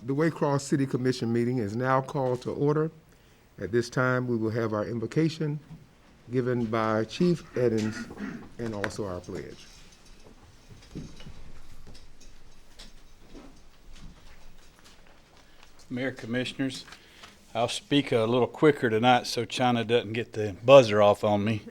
The Waycross City Commission meeting is now called to order. At this time, we will have our invocation given by Chief Eddins and also our pledge. Mayor, Commissioners, I'll speak a little quicker tonight so China doesn't get the buzzer off on me.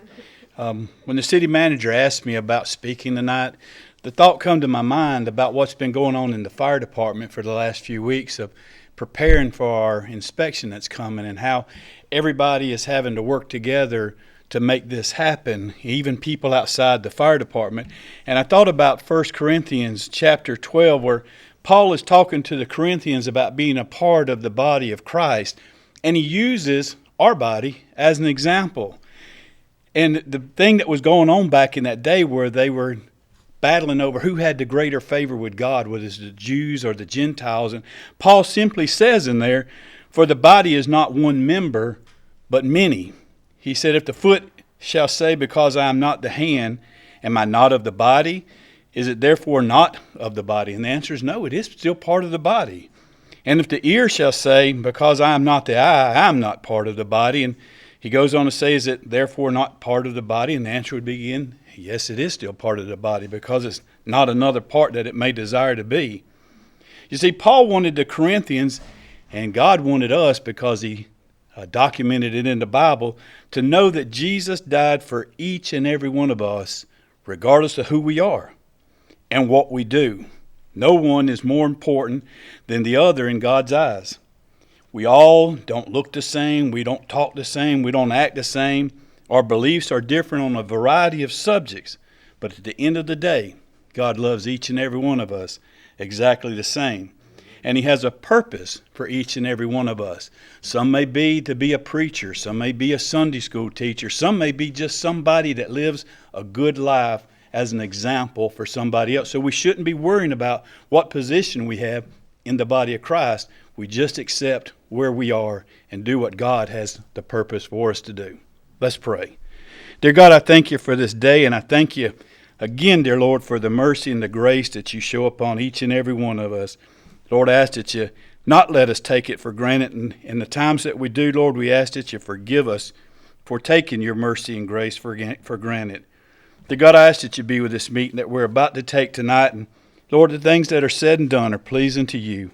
When the city manager asked me about speaking tonight, the thought come to my mind about what's been going on in the fire department for the last few weeks of preparing for our inspection that's coming and how everybody is having to work together to make this happen, even people outside the fire department. And I thought about 1 Corinthians chapter 12, where Paul is talking to the Corinthians about being a part of the body of Christ, and he uses our body as an example. And the thing that was going on back in that day where they were battling over who had the greater favor with God, whether it's the Jews or the Gentiles. And Paul simply says in there, for the body is not one member, but many. He said, if the foot shall say, because I am not the hand, am I not of the body? Is it therefore not of the body? And the answer is no, it is still part of the body. And if the ear shall say, because I am not the eye, I am not part of the body. And he goes on to say, is it therefore not part of the body? And the answer would be again, yes, it is still part of the body because it's not another part that it may desire to be. You see, Paul wanted the Corinthians, and God wanted us because he documented it in the Bible, to know that Jesus died for each and every one of us, regardless of who we are and what we do. No one is more important than the other in God's eyes. We all don't look the same, we don't talk the same, we don't act the same. Our beliefs are different on a variety of subjects, but at the end of the day, God loves each and every one of us exactly the same. And he has a purpose for each and every one of us. Some may be to be a preacher, some may be a Sunday school teacher, some may be just somebody that lives a good life as an example for somebody else. So we shouldn't be worrying about what position we have in the body of Christ. We just accept where we are and do what God has the purpose for us to do. Let's pray. Dear God, I thank you for this day, and I thank you again, dear Lord, for the mercy and the grace that you show upon each and every one of us. Lord, I ask that you not let us take it for granted, and in the times that we do, Lord, we ask that you forgive us for taking your mercy and grace for granted. Dear God, I ask that you be with this meeting that we're about to take tonight, and Lord, the things that are said and done are pleasing to you.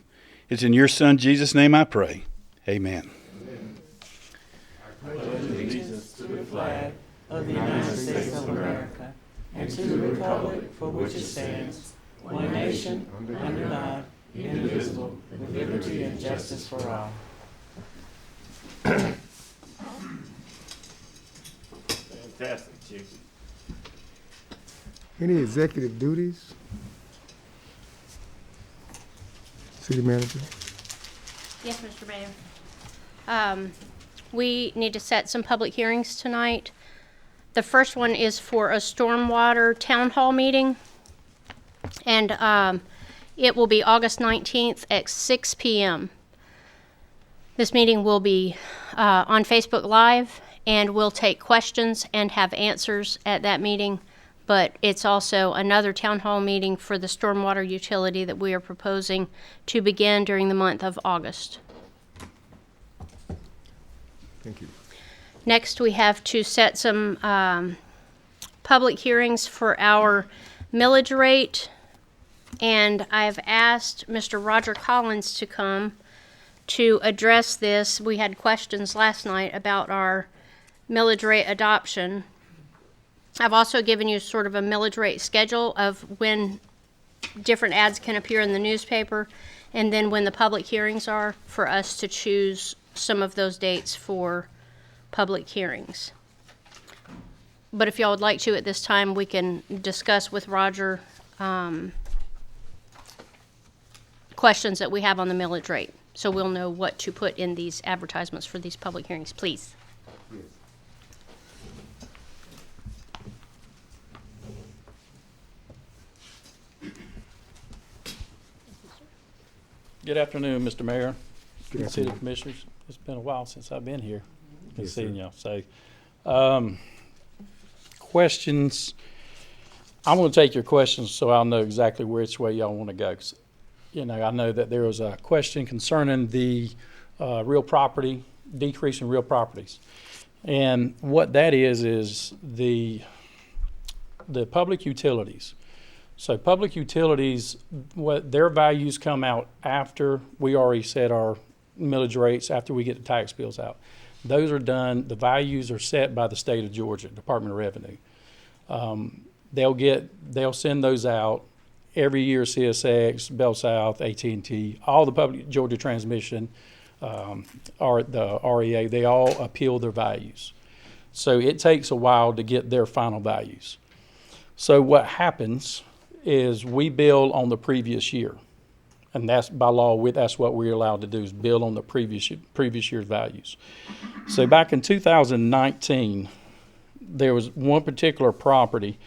It's in your Son, Jesus' name I pray. Amen. I pledge allegiance to the flag of the United States of America and to the republic for which it stands, one nation, under God, indivisible, with liberty and justice for all. Fantastic, Chief. Any executive duties? City Manager? Yes, Mr. Mayor. We need to set some public hearings tonight. The first one is for a stormwater town hall meeting, and it will be August 19th at 6 p.m. This meeting will be on Facebook Live, and we'll take questions and have answers at that meeting, but it's also another town hall meeting for the stormwater utility that we are proposing to begin during the month of August. Thank you. Next, we have to set some public hearings for our millage rate, and I've asked Mr. Roger Collins to come to address this. We had questions last night about our millage rate adoption. I've also given you sort of a millage rate schedule of when different ads can appear in the newspaper, and then when the public hearings are, for us to choose some of those dates for public hearings. But if y'all would like to at this time, we can discuss with Roger questions that we have on the millage rate, so we'll know what to put in these advertisements for these public hearings, please. Yes. Good afternoon, Mr. Mayor, Good City afternoon. Commissioners. It's been a while since I've been here. Good Yes, seeing sir. y'all. So, questions. I'm going to take your questions so I'll know exactly which way y'all want to go. I know that there was a question concerning the real property, decrease in real properties. And what that is the public utilities. So public utilities, what their values come out after we already set our millage rates, after we get the tax bills out. Those are done, the values are set by the state of Georgia, Department of Revenue. They'll send those out every year. CSX, Bell South, AT&T, all the public Georgia transmission, the REA, they all appeal their values. So it takes a while to get their final values. So what happens is we bill on the previous year. And that's by law, that's what we're allowed to do, is bill on the previous year's values. So back in 2019, there was one particular property.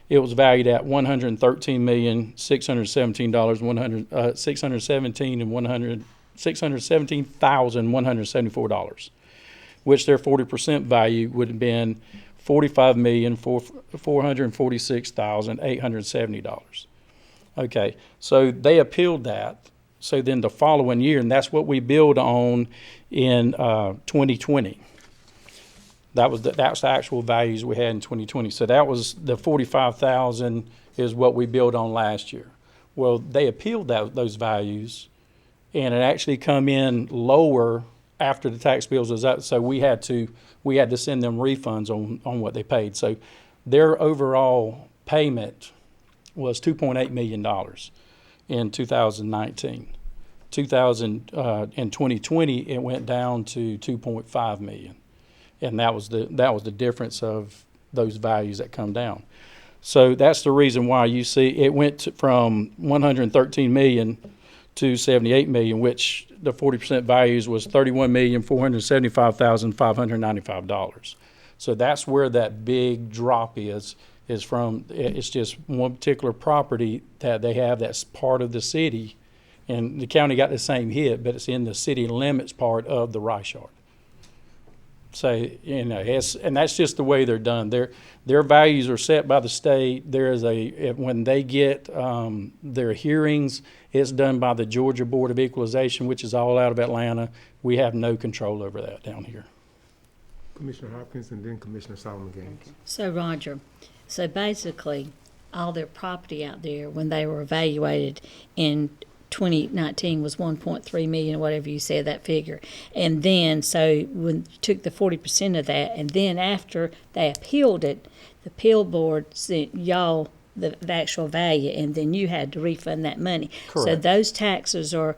It was valued at $617,174, which their 40% value would have been $45,446,870. Okay, so they appealed that. So then the following year, and that's what we billed on in 2020. That's the actual values we had in 2020. So that was the 45,000 is what we billed on last year. Well, they appealed those values, and it actually come in lower after the tax bills was up. So we had to send them refunds on what they paid. So their overall payment was $2.8 million in 2019. In 2020, it went down to $2.5 million. And that was the difference of those values that come down. So that's the reason why you see it went from 113 million to 78 million, which the 40% values was $31,475,595. So that's where that big drop is from. It's just one particular property that they have that's part of the city, and the county got the same hit, but it's in the city limits part of the rice yard. So, and that's just the way they're done. Their values are set by the state. When they get their hearings, it's done by the Georgia Board of Equalization, which is all out of Atlanta. We have no control over that down here. Commissioner Hopkins and then Commissioner Solomon Gaines. So Roger, so basically, all their property out there, when they were evaluated in 2019 was 1.3 million, whatever you said that figure. And then, so when you took the 40% of that, and then after they appealed it, the appeal board sent y'all the actual value, and then you had to refund that money. Correct. So those taxes are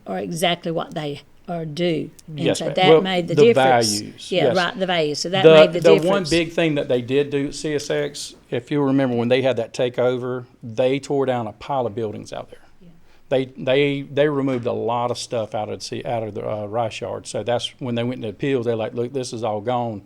exactly what they are due. And Yes, so ma'am. that Well, made the the difference. values, Yeah, yes. right, the value. So that made the difference. The one big thing that they did do at CSX, if you remember when they had that takeover, they tore down a pile of buildings out there. They removed a lot of stuff out of the rice yard. So that's when they went into appeals. They're like, look, this is all gone,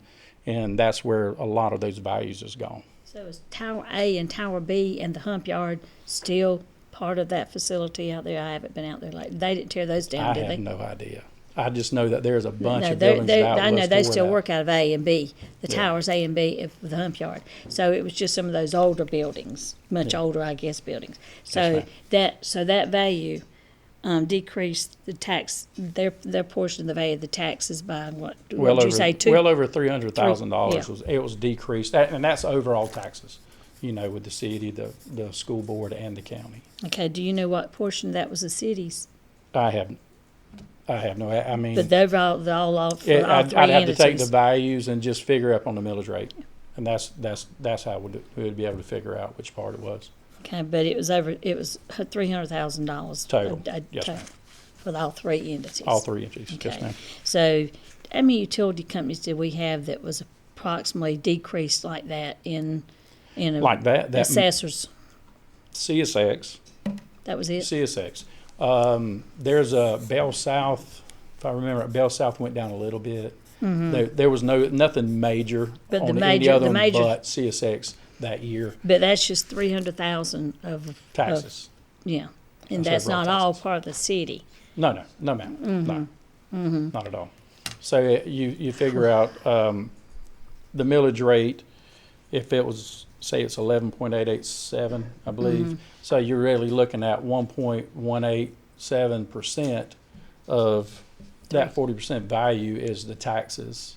and that's where a lot of those values is gone. So is Tower A and Tower B and the hump yard still part of that facility out there? I haven't been out there lately. They didn't tear those down, I did have they? no idea. I just know that there's a bunch No, of buildings that I know was they tore still down. work out of A and B. The Yeah. towers A and B of the hump yard. So it was just some of those older buildings, much Yeah. older, I guess, buildings. Yes, So ma'am. that value decreased the tax, their portion of the value of the taxes by what? Well What'd over you say, two? well over $300,000 Yeah. was decreased, and that's overall taxes. With the city, the school board, and the county. Okay. Do you know what portion of that was the city's? I have no. I mean, But they're all for all three I'd have to entities. take the values and just figure up on the millage rate, and that's how we would be able to figure out which part it was. Okay, but it was $300,000 Total. Yes, ma'am. for all three entities. All three entities. Yes, Okay. ma'am. So, how many utility companies did we have that was approximately decreased like that in a Like that assessors? CSX. That was it. CSX. There's a Bell South. If I remember, Bell South went down a little bit. There was nothing major But the on any major- other the major- but CSX that year. But that's just 300,000 of Taxes. yeah, and That's that's overall not all taxes. part of the city. No, ma'am. No, not at all. So you figure out the millage rate. if it was, say it's 11.887, I believe. So you're really looking at 1.187% of that 40% value is the taxes.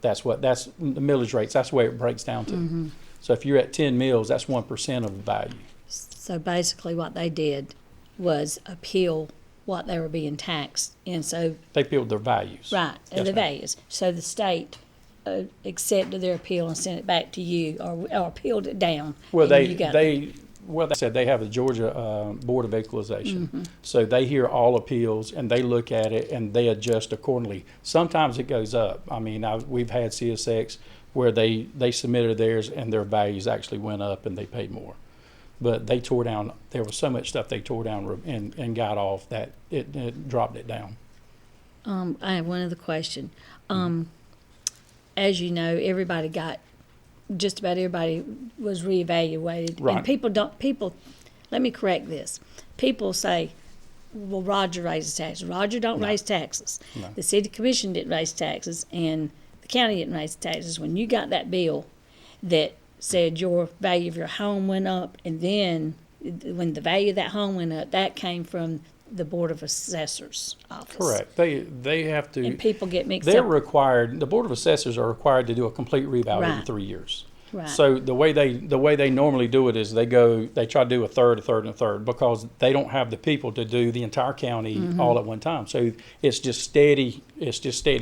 That's the millage rates. That's the way it breaks down to. So if you're at 10 mills, that's 1% of the value. So basically what they did was appeal what they were being taxed. And so, They appealed their values. right, Yes, the ma'am. values. So the state accepted their appeal and sent it back to you, or appealed it down. Well, and you got- they said they have the Georgia Board of Equalization. So they hear all appeals and they look at it and they adjust accordingly. Sometimes it goes up. I mean, we've had CSX where they submitted theirs and their values actually went up and they paid more. But they tore down, there was so much stuff they tore down and got off that it dropped it down. I have one other question. As you know, just about everybody was reevaluated. Right. And let me correct this. People say, well, Roger raises taxes. Roger don't raise taxes. No. The city commission didn't raise taxes, and the county didn't raise taxes. When you got that bill that said your value of your home went up, and then when the value of that home went up, that came from the Board of Assessors office. Correct. They have to. And people get mixed They're up. required, the Board of Assessors are required to do a complete revow every Right. 3 years. Right. So the way they normally do it is they try to do a third, and a third, because they don't have the people to do the entire county all at one time. So it's just steady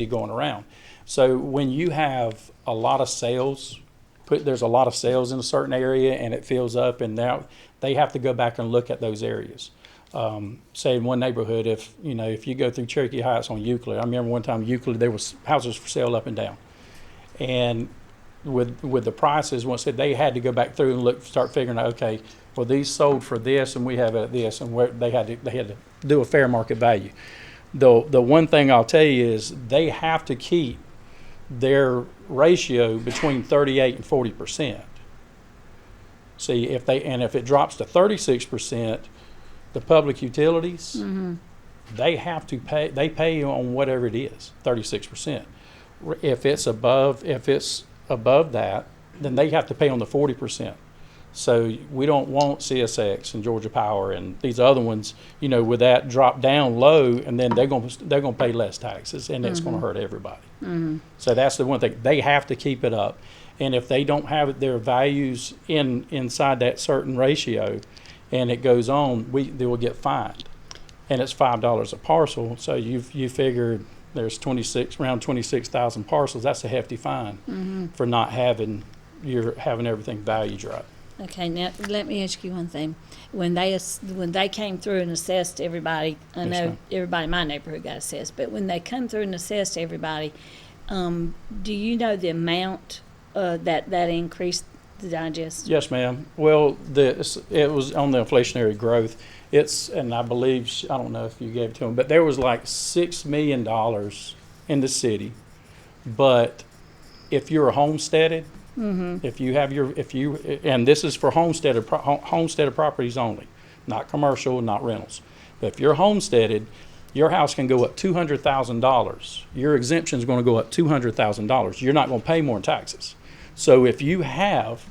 going around. So when you have a lot of sales, there's a lot of sales in a certain area and it fills up, and now they have to go back and look at those areas. Say in one neighborhood, if you go through Cherokee Heights on Euclid, I remember one time Euclid, there was houses for sale up and down. And with the prices, once they had to go back through and start figuring out, okay, well, these sold for this and we have it at this, and where they had to do a fair market value. The one thing I'll tell you is they have to keep their ratio between 38 and 40%. See, if it drops to 36%, the public utilities, they have to pay. They pay on whatever it is, 36%. If it's above that, then they have to pay on the 40%. So we don't want CSX and Georgia Power and these other ones, with that drop down low, and then they're gonna pay less taxes, and it's gonna hurt everybody. So that's the one thing. They have to keep it up, and if they don't have their values inside that certain ratio, and it goes on, they will get fined, and it's $5 a parcel. So you figure there's around 26,000 parcels. That's a hefty fine for not having everything valued right. Okay, now let me ask you one thing. When they came through and assessed everybody, I Yes, know ma'am. everybody in my neighborhood got assessed, but when they come through and assessed everybody, do you know the amount that increased the digest? Yes, ma'am. Well, it was on the inflationary growth. And I believe, I don't know if you gave it to them, but there was like $6 million in the city. But if you're homesteaded, and this is for homesteaded properties only, not commercial, not rentals. But if you're homesteaded, your house can go up $200,000. Your exemption is going to go up $200,000. You're not going to pay more in taxes. So if you have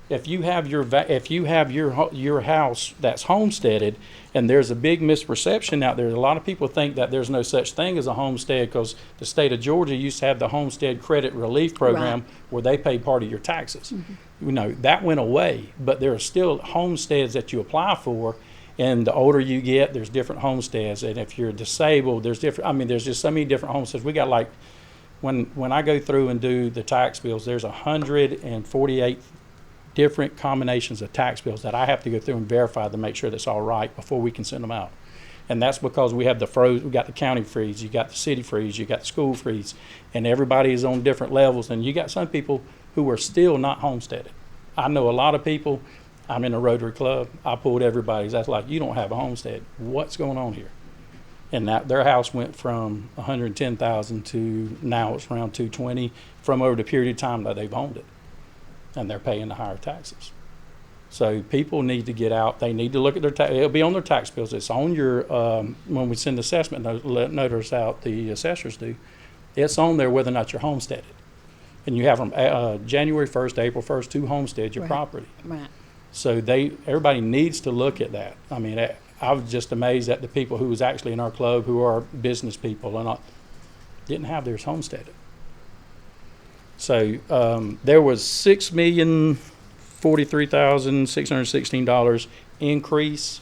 your house that's homesteaded, and there's a big misperception out there, a lot of people think that there's no such thing as a homestead because the state of Georgia used to have the homestead credit relief program where they pay part of your taxes. That went away, but there are still homesteads that you apply for, and the older you get, there's different homesteads, and if you're disabled, there's just so many different homesteads. We got like, when I go through and do the tax bills, there's 148 different combinations of tax bills that I have to go through and verify to make sure that's all right before we can send them out. And that's because we have we got the county freeze, you got the city freeze, you got the school freeze, and everybody is on different levels. And you got some people who are still not homesteaded. I know a lot of people. I'm in a Rotary Club. I pulled everybody's. That's like, you don't have a homestead. What's going on here? And their house went from $110,000 to now it's around $220 from over the period of time that they've owned it. And they're paying the higher taxes. So people need to get out. They need to look at their tax. It'll be on their tax bills. It's on your, when we send the assessment notice out, the assessors do, it's on there whether or not you're homesteaded. and you have from January 1st to April 1st to homestead your Right. property. Right. So everybody needs to look at that. I mean, I was just amazed at the people who was actually in our club who are business people and didn't have theirs homesteaded. So there was $6,043,616 increase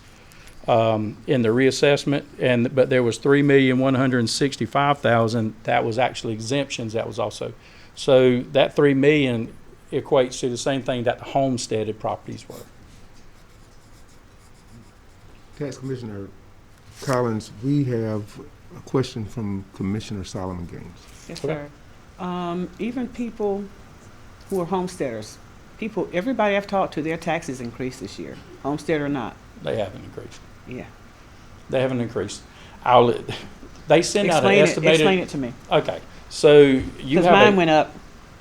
in the reassessment, but there was $3,165,000 that was actually exemptions. That was also, so that $3 million equates to the same thing that the homesteaded properties were. Tax Commissioner Collins, we have a question from Commissioner Solomon Gaines. Yes, Okay. sir. Even people who are homesteaders, everybody I've talked to, their taxes increased this year, homestead or not. They haven't increased. Yeah. They haven't increased. They send out an estimated. Explain it to me. Okay, so you Because have mine went up.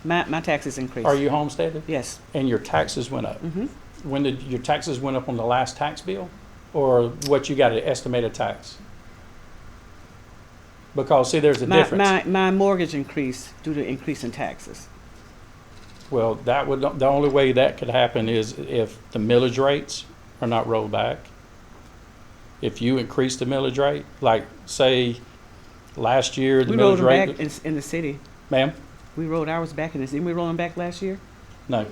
My taxes increased. Are you homesteaded? Yes. And your taxes went up. Mm-hmm. When did your taxes went up on the last tax bill, or what you got an estimated tax? Because see, there's a difference. My mortgage increased due to increase in taxes. Well, the only way that could happen is if the millage rates are not rolled back. If you increase the millage rate, like say last year the We rolled millage them rate, back in the city. ma'am, We rolled ours back in the city. Didn't we roll them back last year? no.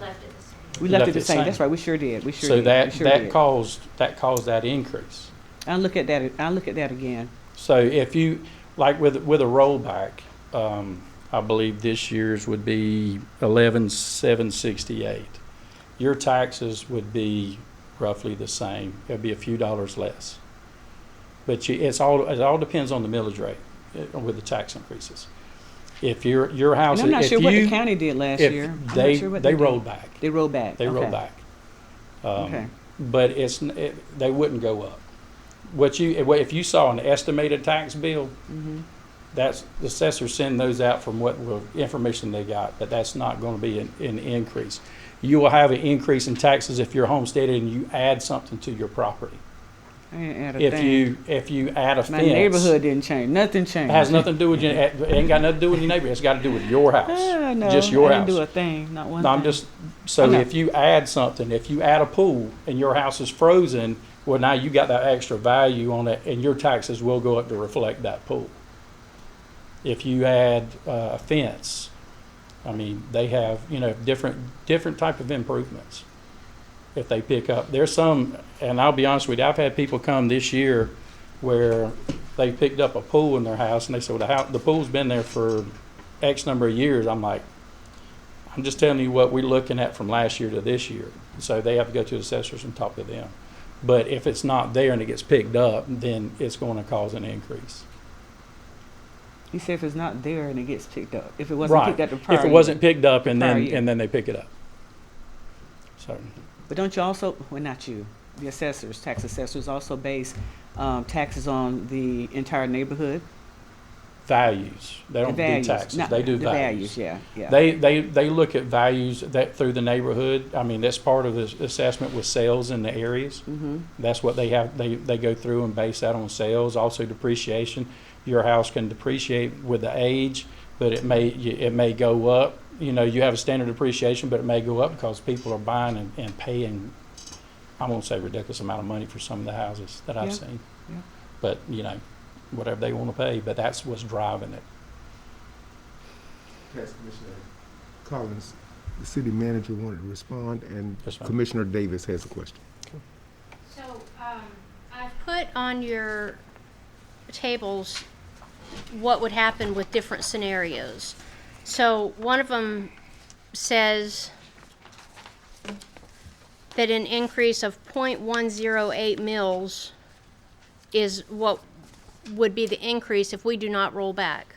We left it the same. That's right. We sure did. We sure So did. that we sure that did. caused that increase. I'll look at that. I'll look at that again. So if you like with a rollback, I believe this year's would be 11,768. Your taxes would be roughly the same. It'd be a few dollars less. But it all depends on the millage rate with the tax increases. If your house, And I'm not if sure what the you, county did last if year. I'm not they sure what they did. rolled back, They rolled back. they okay. rolled back. Okay. But they wouldn't go up. If you saw an estimated tax bill, Mm-hmm. that's the assessors send those out from what information they got, but that's not going to be an increase. You will have an increase in taxes if you're homesteaded and you add something to your property. I didn't add a If thing. you add a My fence, neighborhood didn't change. Nothing changed. it has nothing to do with you. It ain't got nothing to do with your neighborhood. It's got to do with your house, No, just your I house. didn't do a thing. Not one No, thing. I'm just so Okay. if you add something, if you add a pool and your house is frozen, well now you got that extra value on it, and your taxes will go up to reflect that pool. If you add a fence, I mean they have different type of improvements. If they pick up, there's some, and I'll be honest with you, I've had people come this year where they picked up a pool in their house and they said, well, the pool's been there for X number of years. I'm like, I'm just telling you what we're looking at from last year to this year. So they have to go to the assessors and talk to them. But if it's not there and it gets picked up, then it's going to cause an increase. You said if it's not there and it gets picked up. If it wasn't Right. picked up the prior If it wasn't picked up and Prior then year. and then they pick it up. So But don't you also, well, not you, the assessors, tax assessors also base taxes on the entire neighborhood? values. They don't The values, do taxes. not They do the values. Yeah. They look at values that through the neighborhood. I mean, that's part of the assessment with sales in the areas. Mm-hmm. That's what they have. They go through and base that on sales. Also depreciation. Your house can depreciate with the age, but it may go up. You have a standard depreciation, but it may go up because people are buying and paying, I won't say ridiculous amount of money for some of the houses that I've Yeah. seen. Yeah. But, whatever they want to pay, but that's what's driving it. Tax Commissioner Collins, the city manager wanted to respond, and Yes, ma'am. Commissioner Davis has a question. So, I've put on your tables what would happen with different scenarios. So, one of them says that an increase of 0.108 mils is what would be the increase if we do not roll back.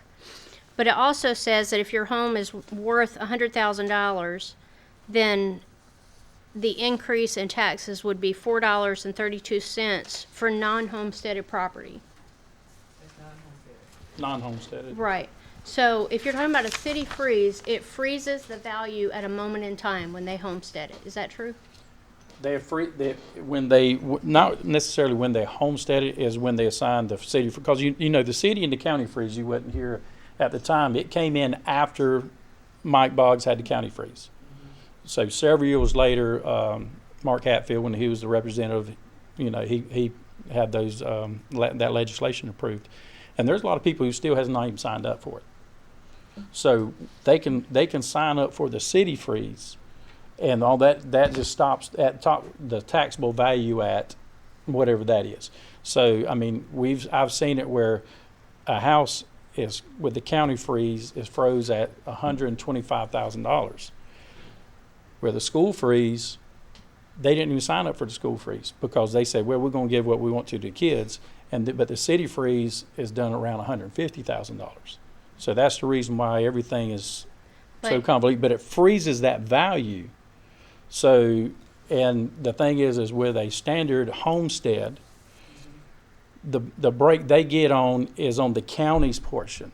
But it also says that if your home is worth $100,000, then the increase in taxes would be $4.32 for non-homesteaded property. Non-homesteaded. Right. So if you're talking about a city freeze, it freezes the value at a moment in time when they homestead it. Is that true? Not necessarily when they homestead it, is when they assign the city, because the city and the county freeze, you wasn't here at the time. It came in after Mike Boggs had the county freeze. So several years later, Mark Hatfield, when he was the representative, he had those that legislation approved, and there's a lot of people who still has not even signed up for it. So they can sign up for the city freeze, and all that just stops at the taxable value at whatever that is. So I mean, I've seen it where a house is with the county freeze is froze at $125,000. Where the school freeze, they didn't even sign up for the school freeze because they said, well, we're going to give what we want to the kids, but the city freeze is done around $150,000. So that's the reason why everything is so But- convoluted, but it freezes that value. So, and the thing is with a standard homestead, the break they get on is on the county's portion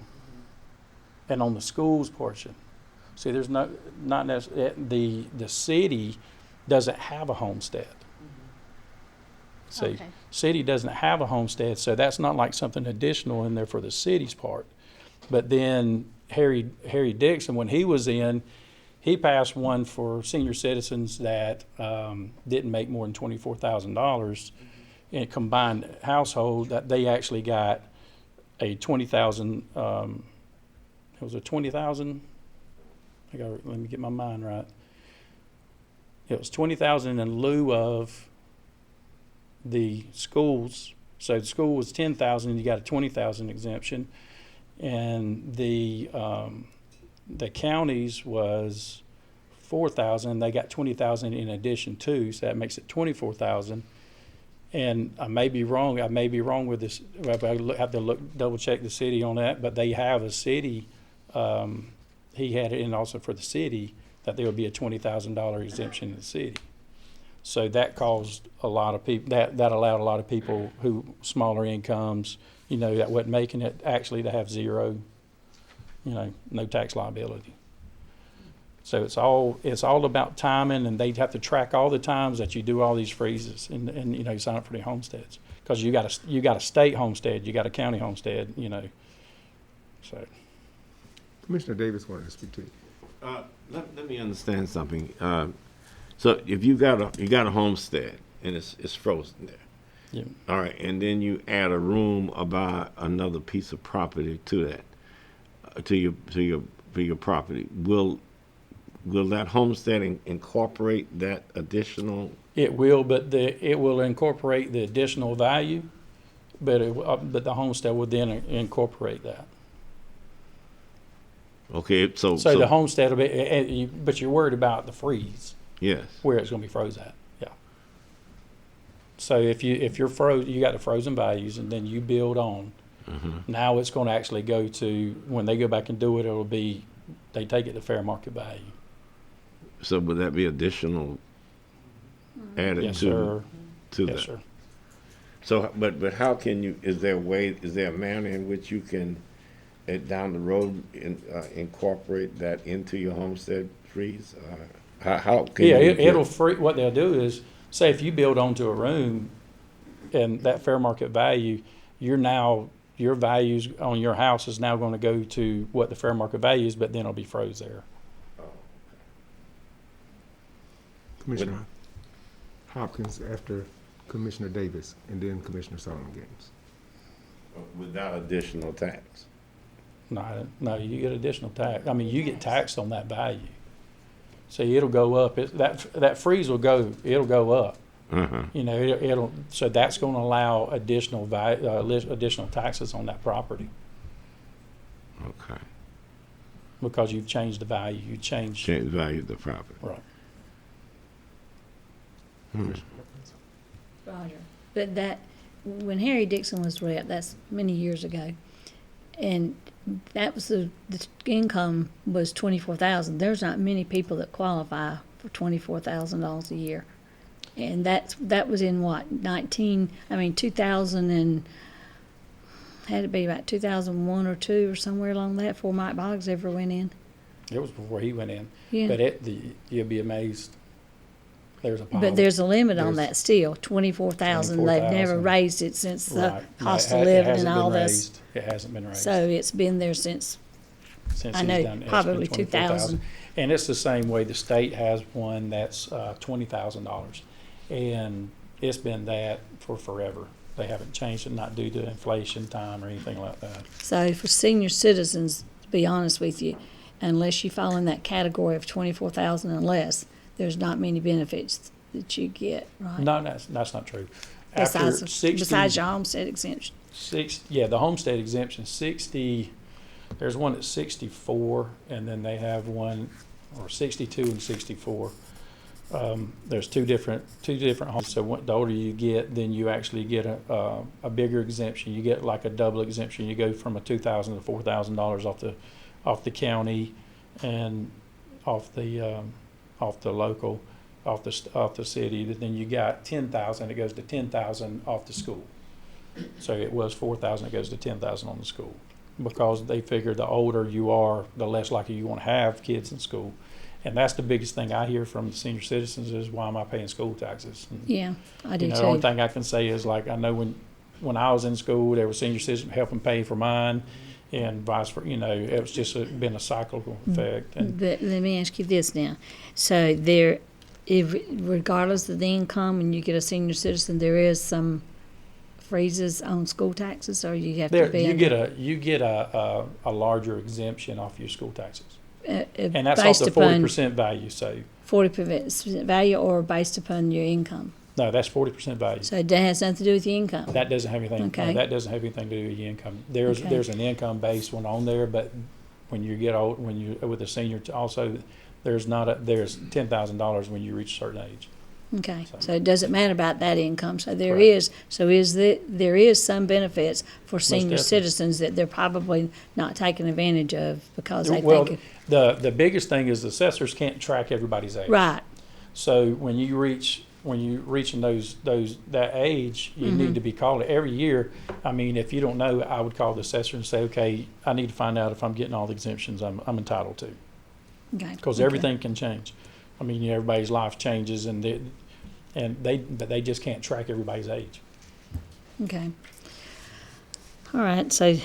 and on the school's portion. See, there's not necessarily, the city doesn't have a homestead. See, Okay. city doesn't have a homestead, so that's not like something additional in there for the city's part. But then Harry Dixon, when he was in, he passed one for senior citizens that didn't make more than $24,000 in a combined household, that they actually got a 20,000. It was a 20,000. Let me get my mind right. It was 20,000 in lieu of the schools. So the school was 10,000, and you got a 20,000 exemption, and the counties was 4,000. They got 20,000 in addition too, so that makes it 24,000. And I may be wrong. I may be wrong with this. I have to double check the city on that. But they have a city. He had it in also for the city that there would be a $20,000 exemption in the city. So that caused a lot of people. That allowed a lot of people who smaller incomes, that wasn't making it, actually to have zero, no tax liability. So it's all about timing, and they have to track all the times that you do all these freezes and you sign up for the homesteads, because you got a state homestead, you got a county homestead, So Commissioner Davis wanted to speak to you. Let me understand something. So if you got a homestead and it's frozen there, yeah. all right, and then you add a room about another piece of property to that, to your property, will that homestead incorporate that additional? It will, but it will incorporate the additional value, but the homestead will then incorporate that. Okay, so The homestead will be, but you're worried about the freeze, yes. where it's going to be froze at. Yeah. So if you're froze, you got the frozen values, and then you build on. Mm-hmm. Now it's going to actually go to, when they go back and do it, it'll be, they take it to fair market value. So would that be additional added Yes, to sir. to Yes, that? sir. So, but how can you? Is there a manner in which you can, down the road, incorporate that into your homestead freeze? How can Yeah, you? it'll free. What they'll do is, say if you build onto a room, and that fair market value, your values on your house is now going to go to what the fair market value is, but then it'll be froze there. Commissioner Hopkins after Commissioner Davis, and then Commissioner Solomon Gaines. Without additional tax. No, you get additional tax. I mean, you get taxed on that value. So it'll go up. That freeze will go. It'll go up. Uh-huh. It'll. So that's going to allow additional additional taxes on that property, Okay. because you've changed the value. You changed. Change the value of the property. Right. Roger. But that, when Harry Dixon was rep, that's many years ago, and that was the income was 24,000. There's not many people that qualify for $24,000 a year, and that was in what 2000 and had to be about 2001 or 2 or somewhere along that before Mike Boggs ever went in. It was before he went in. Yeah. But you'll be amazed. There's a pile. But there's a limit on There's that still, 24,000. They've never 24,000. raised it since the Right. No, cost it of living hasn't and been all this. raised. It hasn't been raised. So it's been there since since I he's know, done it. It's been probably 24,000. And it's the same way the state has one that's $20,000. And it's been that for forever. They haven't changed it, not due to inflation time or anything like that. So for senior citizens, to be honest with you, unless you fall in that category of 24,000 and less, there's not many benefits that you get, right? No, that's not true. After Besides your homestead exemption. the homestead exemption, 60, there's one at 64, and then they have one, or 62 and 64. There's two different homes. So the older you get, then you actually get a bigger exemption. You get like a double exemption. You go from a $2,000 to $4,000 off the county and off the local, off the city. Then you got 10,000. It goes to 10,000 off the school. So it was 4,000. It goes to 10,000 on the school, because they figure the older you are, the less likely you want to have kids in school. And that's the biggest thing I hear from the senior citizens is, why am I paying school taxes? And, Yeah, I do the only too. thing I can say is, like, I know when I was in school, there were senior citizens helping pay for mine, and vice versa. It was just been a cyclical effect. And But let me ask you this now. So regardless of the income, when you get a senior citizen, there is some freezes on school taxes, or you have to be you get a larger exemption off your school taxes, and that's off based the upon 40% value. So 40% value, or based upon your income. no, that's 40% value. So that has nothing to do with your income. That doesn't have anything. Okay. No, that doesn't have anything to do with your income. There's Okay. an income based one on there, but when you get old, when you with a senior, also there's $10,000 when you reach a certain age. Okay, So- so it doesn't matter about that income. So there Correct. there is some benefits for senior definitely. citizens that they're probably not taking advantage of because they Well, think, the biggest thing is the assessors can't track everybody's age. right, So when you reaching that age, you Mm-hmm. need to be called every year. I mean, if you don't know, I would call the assessor and say, okay, I need to find out if I'm getting all the exemptions I'm entitled to, okay. because okay. everything can change. I mean, everybody's life changes, but they just can't track everybody's age. Okay. All right, so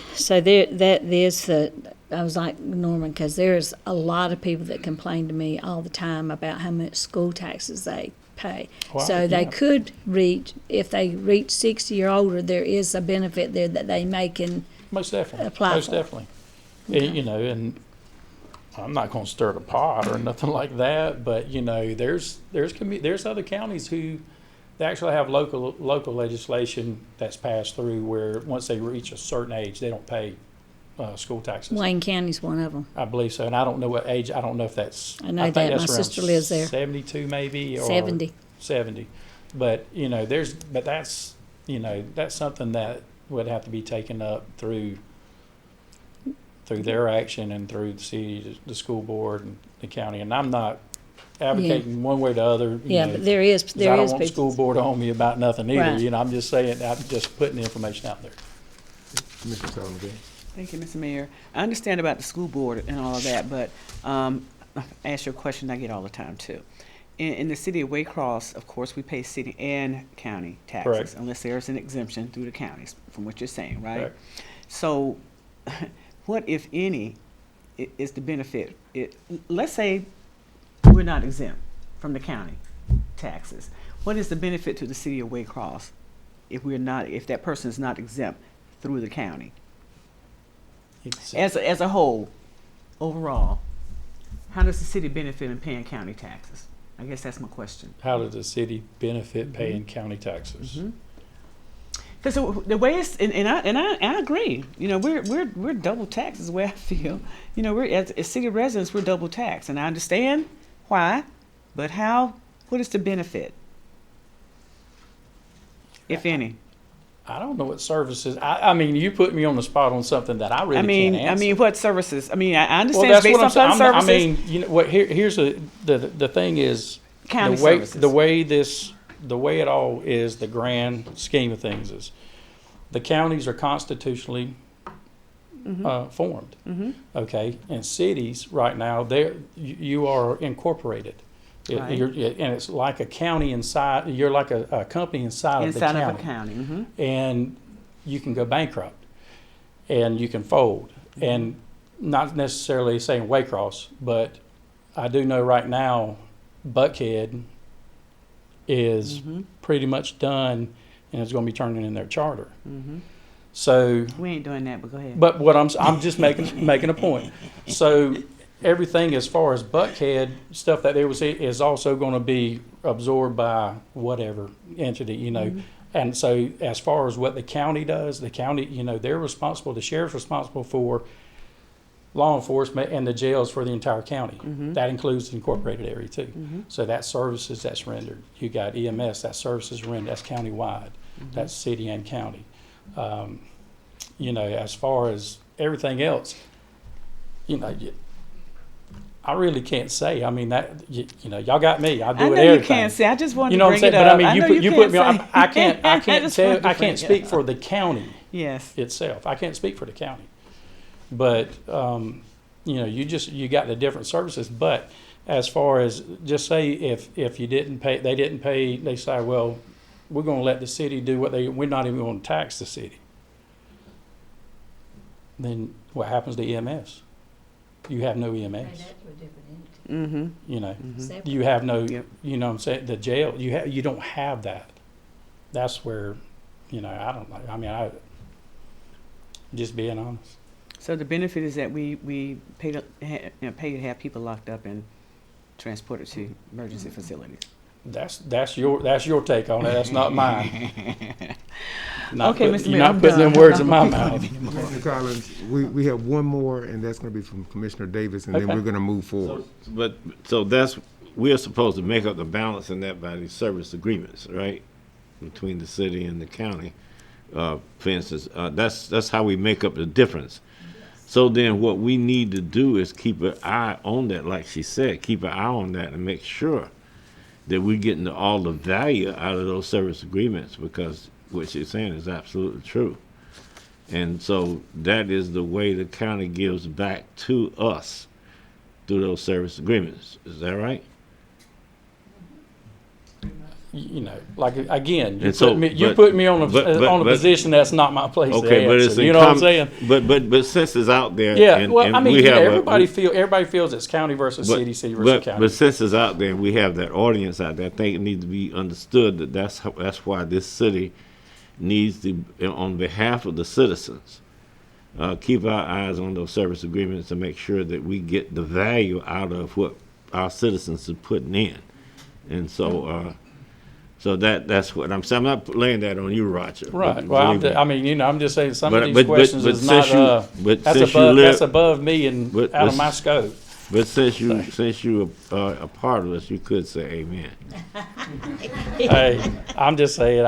I was like Norman, because there's a lot of people that complain to me all the time about how much school taxes they pay. Well, So they yeah. could if they reach 60 or older, there is a benefit there that they can. Most definitely. Apply Most for. definitely. Okay. And I'm not going to stir the pot or nothing like that, but there's other counties who they actually have local legislation that's passed through where once they reach a certain age, they don't pay school taxes. Wayne County's one of them. I believe so, and I don't know what age. I don't know if that's. I know think that. that's My around sister lives there. 72 maybe, or 70. 70, but that's that's something that would have to be taken up through their action and through the city, the school board, and the county. And I'm not advocating one way or the other. Yeah, but there is 'cause I don't want the people. school board on me about nothing either. Right. I'm just saying, I'm just putting the information out there. Mr. Sullivan. Thank you, Mr. Mayor. I understand about the school board and all of that, but I ask you a question I get all the time too. In the city of Waycross, of course, we pay city and county taxes, Correct. unless there's an exemption through the counties, from what you're saying, right? Correct. So, what, if any, is the benefit? Let's say we're not exempt from the county taxes. What is the benefit to the city of Waycross if that person is not exempt through the county? As a whole, overall, how does the city benefit in paying county taxes? I guess that's my question. How does the city benefit paying county taxes? Because the way it's, and I agree. We're double taxed is the way I feel. We're as city residents, we're double taxed, and I understand why, but what is the benefit, if any? I don't know what services. I mean, you put me on the spot on something that I really can't answer. What services? I understand Well, that's based what I'm on saying. services. I mean, what? Here's the thing is County the way services. the way it all is, the grand scheme of things is the counties are constitutionally formed. Okay, and cities right now you are incorporated. Right. And it's like a county inside. You're like a company inside of the county. Of a county. And you can go bankrupt and you can fold. And not necessarily saying Waycross, but I do know right now Buckhead is pretty much done and is going to be turning in their charter. So, We ain't doing that, but go ahead. but what I'm just making a point. So everything as far as Buckhead stuff that there was is also going to be absorbed by whatever entity, you know. And so as far as what the county does, the county, you know, they're responsible. The sheriff's responsible for law enforcement and the jails for the entire county. That includes the incorporated area too. So that's services that's rendered. You got EMS, that services rendered. That's countywide. That's city and county. You know, as far as everything else, you know, I really can't say. I mean, that you know, y'all got me. I do I it know everything. you can't say. I just wanted You know to what I'm bring saying? it But up. I mean, know you put me on. say. I can't just wanted to I bring can't it speak up. for the county Yes. itself. I can't speak for the county, but you know, you got the different services. But as far as just say if you didn't pay, they didn't pay. They say, well, we're going to let the city do what they. We're not even going to tax the city. Then what happens to EMS? You have no EMS. Mm-hmm. You know, you have no. Yep. You know what I'm saying? The jail. You don't have that. That's where, you know, I don't know. I mean, I just being honest. So the benefit is that we pay to have people locked up and transported to emergency facilities. That's your take on it. That's not mine. Okay, Mr. You're Mayor, not I'm putting done. them words in my mouth. Mr. Collins, we have one more, and that's going to be from Commissioner Davis, and then Okay. we're going to move forward. So we're supposed to make up the balance in that by these service agreements, right? Between the city and the county. For instance, that's how we make up the difference. So then what we need to do is keep an eye on that, like she said, keep an eye on that and make sure that we're getting all the value out of those service agreements, because what she's saying is absolutely true. And so that is the way the county gives back to us through those service agreements. Is that right? You know, like again, And so, you but- put me on a but- position that's not my place to Okay, but it's answer. in You know what I'm saying? But since it's out there, Yeah. and, Well, and I mean, we you know, have everybody feels it's county versus city, city versus county. But since it's out there, and we have that audience out there, I think it needs to be understood that that's why this city needs to, on behalf of the citizens, keep our eyes on those service agreements and make sure that we get the value out of what our citizens are putting in. And so, so that's what I'm saying. I'm not laying that on you, Roger. Right. Well, Believe me. I mean, you know, I'm just saying some But- of these but- questions but is not. since you live- That's above me and but- out but- of my scope. But since you are a part of us, you could say amen. Hey, I'm just saying,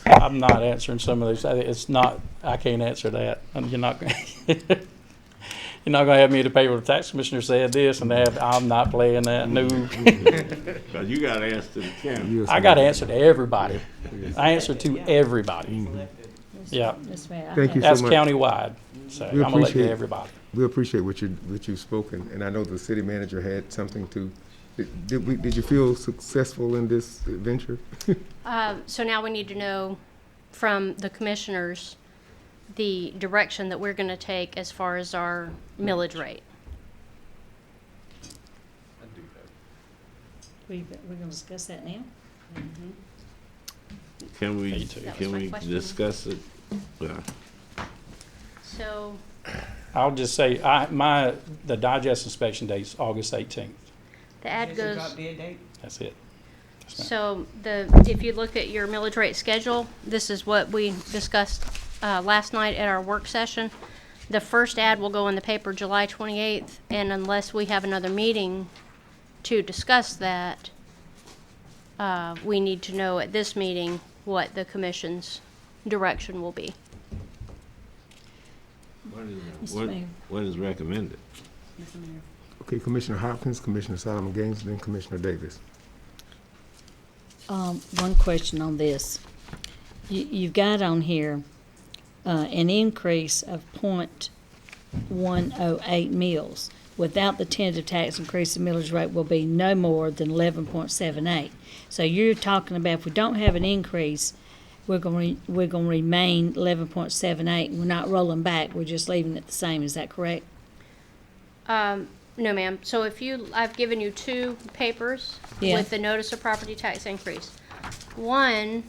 I'm not answering some of those. It's not. I can't answer that. You're not. You're not going to have me at the paper. The tax commissioner said this and that. I'm not playing that. No. Because you got to answer to the county. I got to answer to everybody. I answer to everybody. Yeah, That's right. Thank you that's so much. countywide. So We I'm gonna let you appreciate- everybody. We appreciate what you've spoken, and I know the city manager had something to. Did you feel successful in this venture? So now we need to know from the commissioners the direction that we're going to take as far as our millage rate. We're going to discuss that now? Can Me we, too. That was can my we question. discuss it? So I'll just say, the digest inspection date is August 18th. the ad Is there a goes. drop dead date? That's it. So if you look at your millage rate schedule, this is what we discussed last night at our work session. The first ad will go in the paper July 28th, and unless we have another meeting to discuss that, we need to know at this meeting what the commission's direction will be. Mr. Mayor. What is recommended? Okay, Commissioner Hopkins, Commissioner Solomon Gaines, then Commissioner Davis. One question on this. You've got on here an increase of 0.108 mils. Without the tentative tax increase, the millage rate will be no more than 11.78. So you're talking about if we don't have an increase, we're going to remain 11.78. We're not rolling back. We're just leaving it the same. Is that correct? No, ma'am. So I've given you two papers Yeah. with the notice of property tax increase. One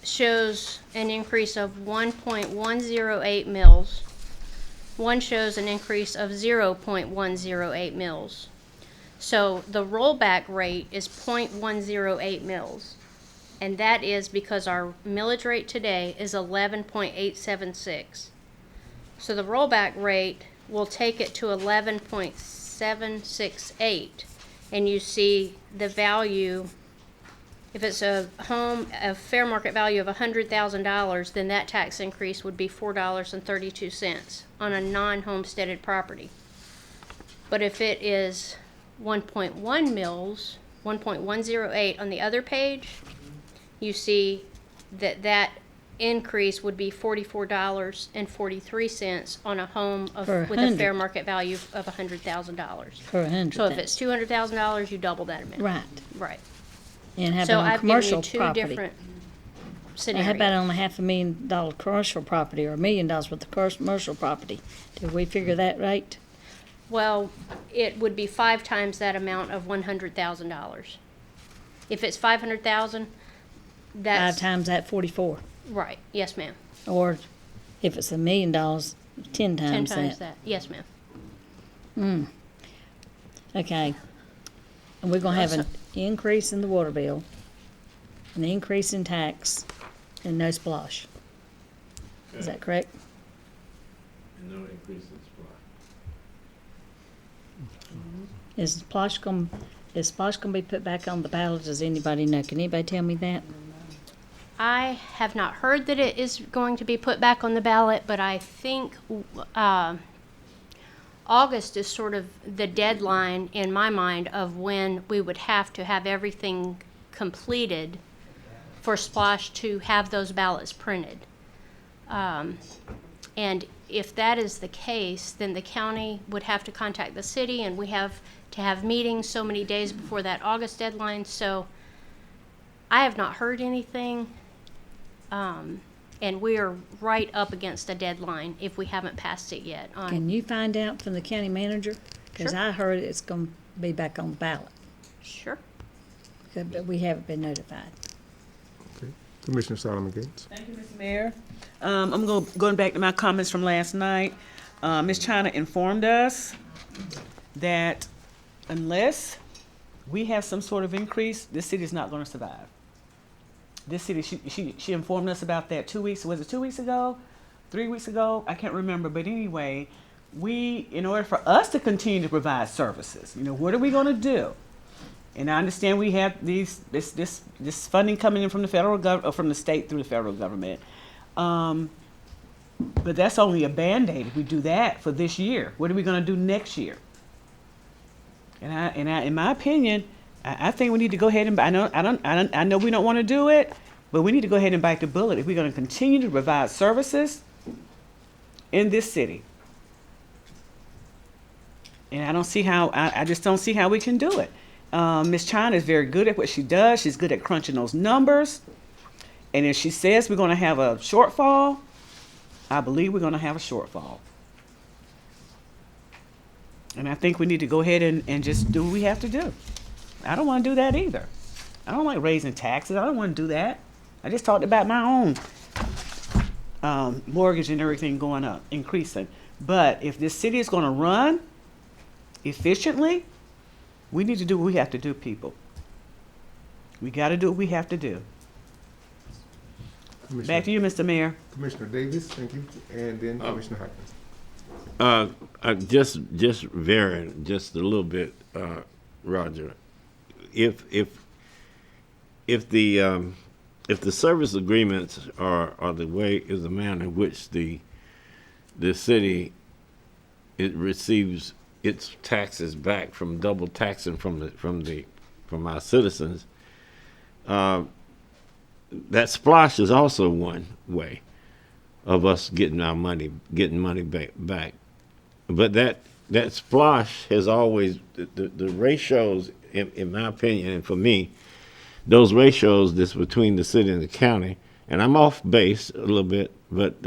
shows an increase of 1.108 mils. One shows an increase of 0.108 mils. So the rollback rate is 0.108 mils. And that is because our millage rate today is 11.876. So the rollback rate will take it to 11.768. And you see the value, if it's a home, a fair market value of $100,000, then that tax increase would be $4.32 on a non-homesteaded property. But if it is 1.1 mils, 1.108 on the other page, you see that increase would be $44.43 on a home with a fair market value of $100,000. For $100,000. So if it's $200,000, you double that amount. Right. Right. And how So about on I've given you commercial two property? different Now, scenarios. how about on a $500,000 commercial property or $1 million worth of commercial property? Did we figure that right? Well, it would be 5 times that amount of $100,000. If it's 500,000, 5 that's times that 44. right. Yes, ma'am. Or if it's $1 million, 10 10 times times that. that. Yes, ma'am. Okay. And we're gonna have an increase in the water bill, an increase in tax, and no splosh. Is that correct? No increase in supply. Is splosh gonna be put back on the ballot? Does anybody know? Can anybody tell me that? I have not heard that it is going to be put back on the ballot, but I think August is sort of the deadline in my mind of when we would have to have everything completed for Splash to have those ballots printed. And if that is the case, then the county would have to contact the city, and we have to have meetings so many days before that August deadline. So I have not heard anything. And we are right up against a deadline if we haven't passed it yet. Can you find out from the county manager? Because Sure. I heard it's gonna be back on the ballot, Sure. but we haven't been notified. Okay. Commissioner Solomon Gates. Thank you, Mr. Mayor. I'm going back to my comments from last night. Ms. China informed us that unless we have some sort of increase, this city is not going to survive. This city, she informed us about that 2 weeks, was it 2 weeks ago? 3 weeks ago? I can't remember, but anyway, in order for us to continue to provide services, what are we going to do? And I understand we have this funding coming in from the federal government, or from the state through the federal government. But that's only a Band-Aid if we do that for this year. What are we going to do next year? And in my opinion, I think we need to go ahead and I know we don't want to do it, but we need to go ahead and bite the bullet if we're going to continue to provide services in this city. And I just don't see how we can do it. Ms. China is very good at what she does. She's good at crunching those numbers. And if she says we're going to have a shortfall, I believe we're going to have a shortfall. And I think we need to go ahead and just do what we have to do. I don't want to do that either. I don't like raising taxes. I don't want to do that. I just talked about my own mortgage and everything going up, increasing. But if this city is going to run efficiently, we need to do what we have to do, people. We got to do what we have to do. Back to you, Mr. Mayor. Commissioner Davis, thank you, and then Commissioner Hopkins. Just varying just a little bit, Roger. If the service agreements are the manner in which the city receives its taxes back from double taxing from our citizens, that splosh is also one way of us getting money back. But that splosh has always the ratios, in my opinion, and for me, those ratios that's between the city and the county, and I'm off base a little bit, but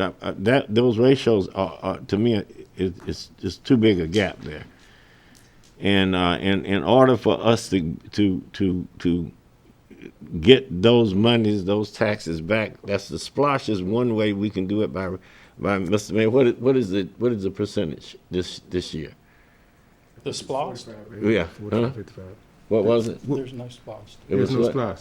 those ratios are to me it's just too big a gap there. And in order for us to get those monies, those taxes back, that's the splosh is one way we can do it by Mr. Mayor. What is the percentage this year? The splosh, Yeah. 45, 55. What was it? there's no splosh. It There's was no what? splash.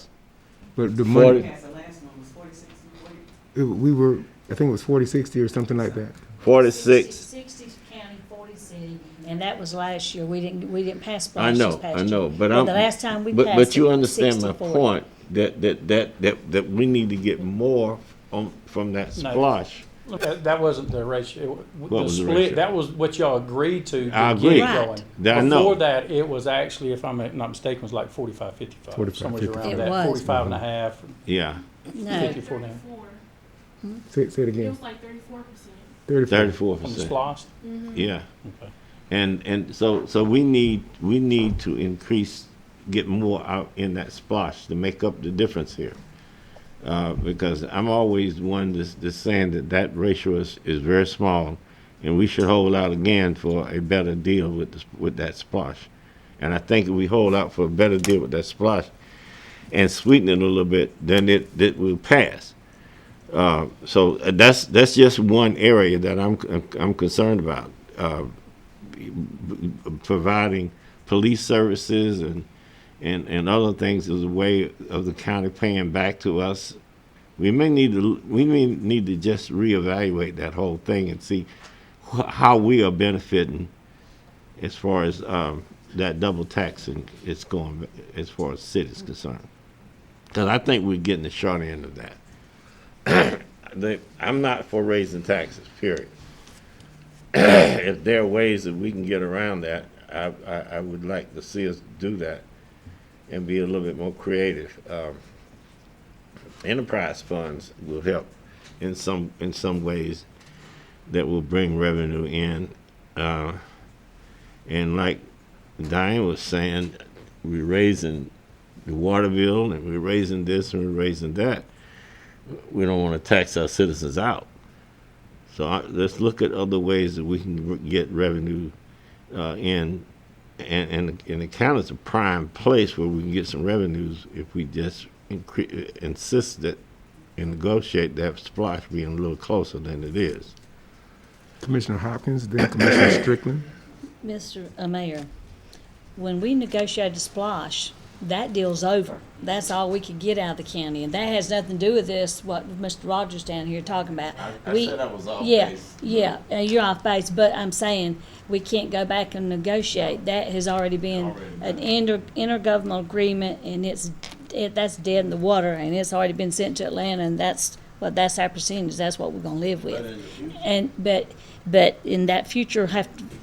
But the 40. money, As the last one was 46 and 40. we were, I think it was 40, 60 or something like that. 46. 60 county, 40 city, and that was last year. We didn't pass I splash this know, past I year. know, but the last time we passed but it you was understand my 60-40. point that we need to get more from that No. splosh. That wasn't the ratio. The was the split, ratio? that was what y'all agreed to I get agree. it Right. going. That I know. Before that, it was actually, if I'm not mistaken, was like 45, 55. 45, somewhere 55. around It that, was. 45 and a half, Yeah, No, 54 now. Say it It again. was like 34%. 34. 34%. From the splosh? Yeah. Okay. And so we need to increase, get more out in that splosh to make up the difference here. Because I'm always one that's saying that ratio is very small, and we should hold out again for a better deal with that splosh. And I think if we hold out for a better deal with that splosh and sweeten it a little bit, then it will pass. So that's just one area that I'm concerned about. Providing police services and other things as a way of the county paying back to us. We may need to just reevaluate that whole thing and see how we are benefiting as far as that double taxing is going as far as city's concerned. Because I think we're getting the short end of that. I'm not for raising taxes, period. If there are ways that we can get around that, I would like to see us do that and be a little bit more creative. Enterprise funds will help in some ways that will bring revenue in. And like Diane was saying, we're raising the water bill and we're raising this and we're raising that. We don't want to tax our citizens out. So let's look at other ways that we can get revenue in, and the county is a prime place where we can get some revenues if we just insist that and negotiate that splosh being a little closer than it is. Commissioner Hopkins, then Commissioner Strickland. Mr. Mayor, when we negotiated the splosh, that deal's over. That's all we could get out of the county, and that has nothing to do with this, what Mr. Rogers down here talking about. I said I was off Yeah, base. yeah, you're off base, but I'm saying we can't go back and negotiate. That has already been an intergovernmental agreement, and that's dead in the water, and it's already been sent to Atlanta, and that's our percentage. That's what we're gonna live with. And but in that future,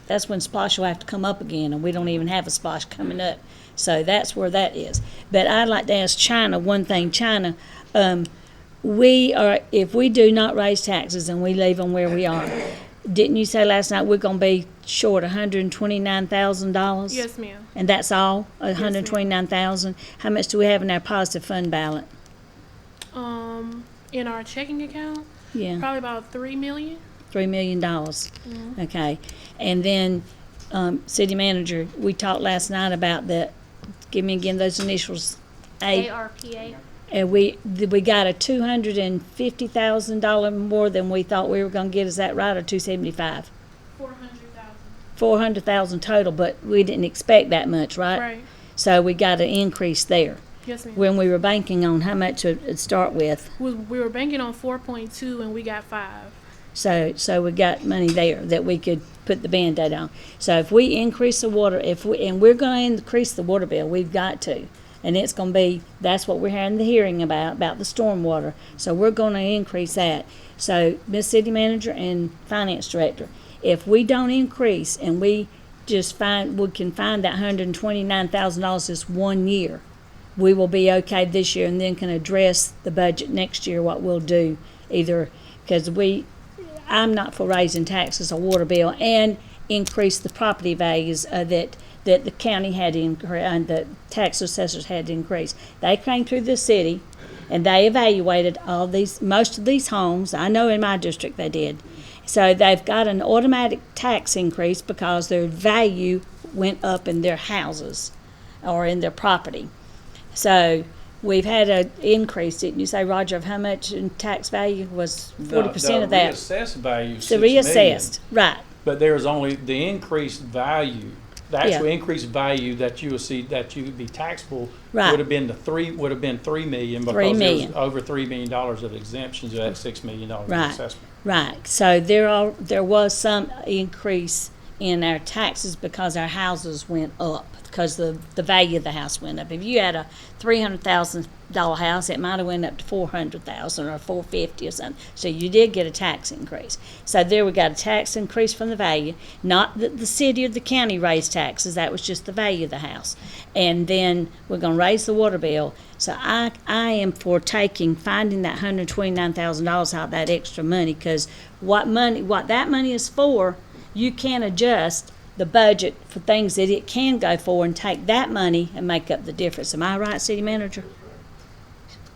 that's when splosh will have to come up again, and we don't even have a splosh coming up. So that's where that is. But I'd like to ask China one thing. China, if we do not raise taxes and we leave them where we are, didn't you say last night we're going to be short $129,000? Yes, ma'am. And that's all, $129,000. How much do we have in our positive fund balance? In our checking account, Yeah, probably about $3 million. $3 million. Okay, and then city manager, we talked last night about the. Give me again those initials. ARPA. And we got a $250,000 more than we thought we were going to get. Is that right, or 275? 400,000. 400,000 total, but we didn't expect that much, right? Right. So we got an increase there. Yes, ma'am. When we were banking on how much it'd start with, We were banking on 4.2 and we got 5. so we got money there that we could put the Band-Aid on. So if we increase the water, and we're going to increase the water bill, we've got to. And it's going to be, that's what we're having the hearing about the stormwater. So we're going to increase that. So, Ms. City Manager and Finance Director, if we don't increase and we just we can find that $129,000 this 1 year, we will be okay this year and then can address the budget next year, what we'll do. Either, because I'm not for raising taxes or water bill and increase the property values that the county had to increase, and the tax assessors had to increase. They came through the city and they evaluated most of these homes. I know in my district they did. So they've got an automatic tax increase because their value went up in their houses or in their property. So we've had an increase, didn't you say, Roger, of how much in tax value was 40% of that? The reassessed value, So 6 million. reassessed, right, But there's only the increased value, the actual increased value that you will see, that you would be taxable Right. would have been 3 million, because $3 there's million. over $3 million of exemptions of that $6 million Right. assessment. right. So there was some increase in our taxes because our houses went up, because the value of the house went up. If you had a $300,000 house, it might have went up to $400,000 or $450,000 or something. So you did get a tax increase. So there we got a tax increase from the value, not that the city or the county raised taxes. That was just the value of the house. And then we're going to raise the water bill. So I am for finding that $129,000 out of that extra money, because what that money is for, you can adjust the budget for things that it can go for and take that money and make up the difference. Am I right, City Manager?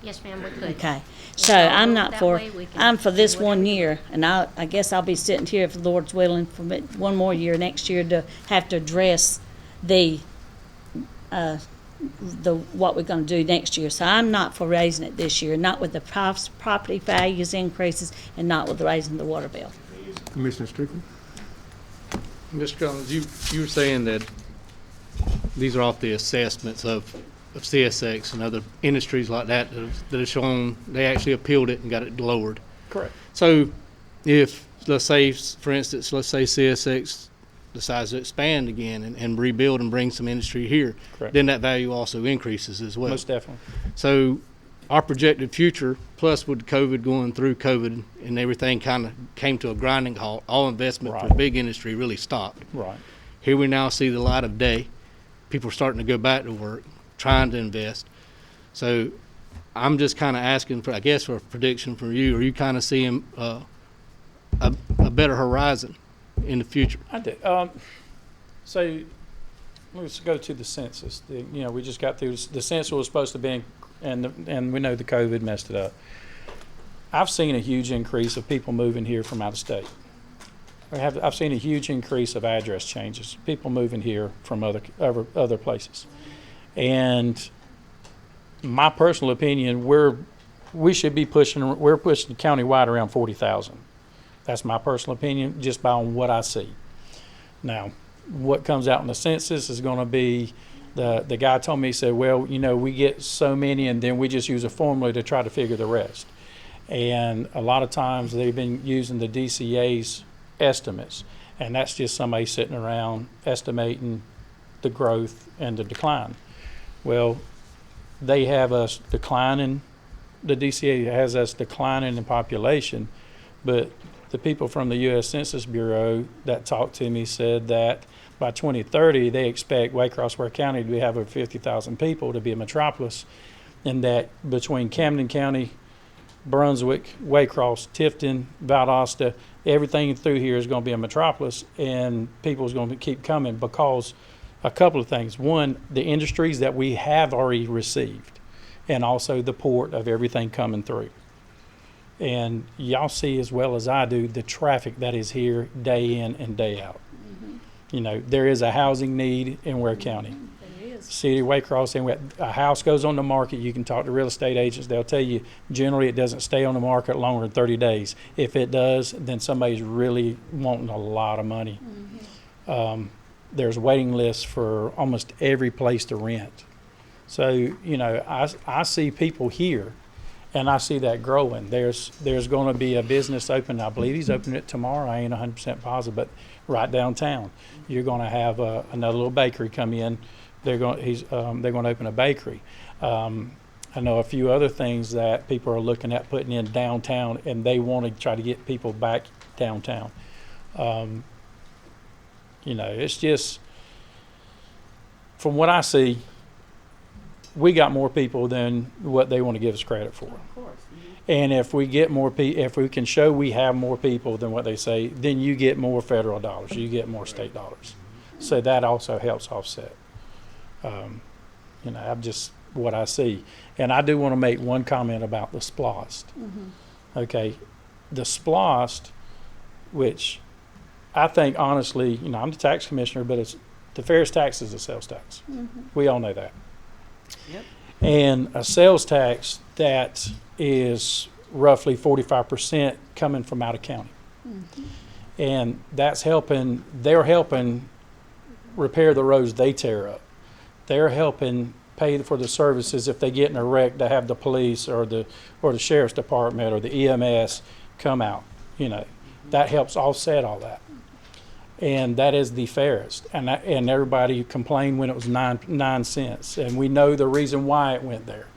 Yes, ma'am, we could. Okay. So all I'm vote not that for, way, we can I'm for this do one whatever. year, and I guess I'll be sitting here, if the Lord's willing, for one more year next year to have to address the what we're gonna do next year. So I'm not for raising it this year, not with the property values increases and not with raising the water bill. Commissioner Strickland? Mr. Collins, you were saying that these are off the assessments of CSX and other industries like that that have shown they actually appealed it and got it lowered. Correct. So if, let's say, for instance, let's say CSX decides to expand again and rebuild and bring some industry here, Correct. then that value also increases as well. Most definitely. So our projected future, plus with COVID, going through COVID and everything kind of came to a grinding halt, all investment for Right. big industry really stopped. Right. Here we now see the light of day. People are starting to go back to work, trying to invest. So I'm just kind of asking for, I guess, for a prediction from you. Are you kind of seeing a better horizon in the future? I do. So let's go to the census. We just got through, the census was supposed to be, and we know the COVID messed it up. I've seen a huge increase of people moving here from out of state. I've seen a huge increase of address changes, people moving here from other places. And my personal opinion, we're pushing countywide around 40,000. That's my personal opinion, just by what I see. Now, what comes out in the census is going to be, the guy told me, he said, well, we get so many and then we just use a formula to try to figure the rest. And a lot of times they've been using the DCA's estimates, and that's just somebody sitting around estimating the growth and the decline. Well, they have us declining, the DCA has us declining in population, but the people from the U.S. Census Bureau that talked to me said that by 2030, they expect Waycross Ware County to have over 50,000 people, to be a metropolis, and that between Camden County, Brunswick, Waycross, Tifton, Valdosta, everything through here is going to be a metropolis, and people is going to keep coming because a couple of things. One, the industries that we have already received, and also the port of everything coming through. And y'all see as well as I do the traffic that is here day in and day out. Mm-hmm. There is a housing need in Ware County. City of Waycross, and when a house goes on the market, you can talk to real estate agents. They'll tell you generally it doesn't stay on the market longer than 30 days. If it does, then somebody's really wanting a lot of money. Mm-hmm. There's waiting lists for almost every place to rent. So, I see people here, and I see that growing. There's going to be a business open. I believe he's opening it tomorrow. I ain't 100% positive, but right downtown, you're going to have another little bakery come in. They're going to open a bakery. I know a few other things that people are looking at putting in downtown, and they want to try to get people back downtown. It's just, from what I see, we got more people than what they want to give us credit for. Of course. And if we get more if we can show we have more people than what they say, then you get more federal dollars, you get more state dollars. So that also helps offset. I'm just what I see. And I do want to make one comment about the SPLOST. Mm-hmm. Okay, the SPLOST, which I think honestly, I'm the tax commissioner, but The fairest tax is a sales tax. We all know that. Yep. And a sales tax that is roughly 45% coming from out of county. And that's helping, they're helping repair the roads they tear up. They're helping pay for the services if they get in a wreck to have the police or the sheriff's department or the EMS come out. You know, that helps offset all that. And that is the fairest. And everybody complained when it was 9 cents. And we know the reason why it went there.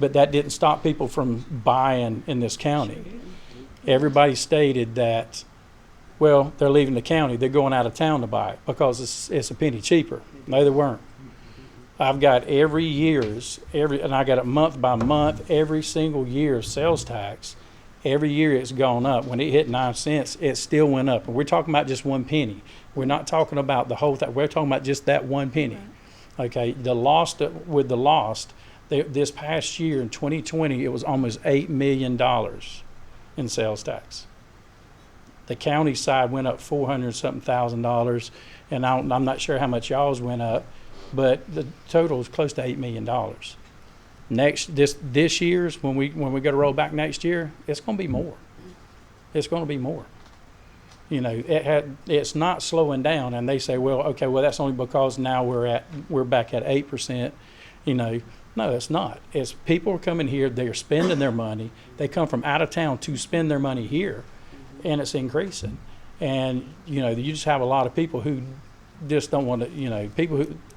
But that didn't stop people from buying in this county. Everybody stated that, well, they're leaving the county. They're going out of town to buy it because it's a penny cheaper. No, they weren't. I've got and I got it month by month, every single year of sales tax. Every year it's gone up. When it hit 9 cents, it still went up. And we're talking about just 1 penny. We're not talking about the whole thing. We're talking about just that 1 penny. Okay, this past year in 2020, it was almost $8 million in sales tax. The county side went up $400-something thousand, and I'm not sure how much y'all's went up, but the total is close to $8 million. This year's when we go to roll back next year, it's going to be more. It's going to be more. You know, it's not slowing down, and they say, well, okay, well that's only because now we're back at 8%. You know, no, it's not. It's people are coming here, they're spending their money. They come from out of town to spend their money here, and it's increasing. And you know, you just have a lot of people who just don't want to. You know,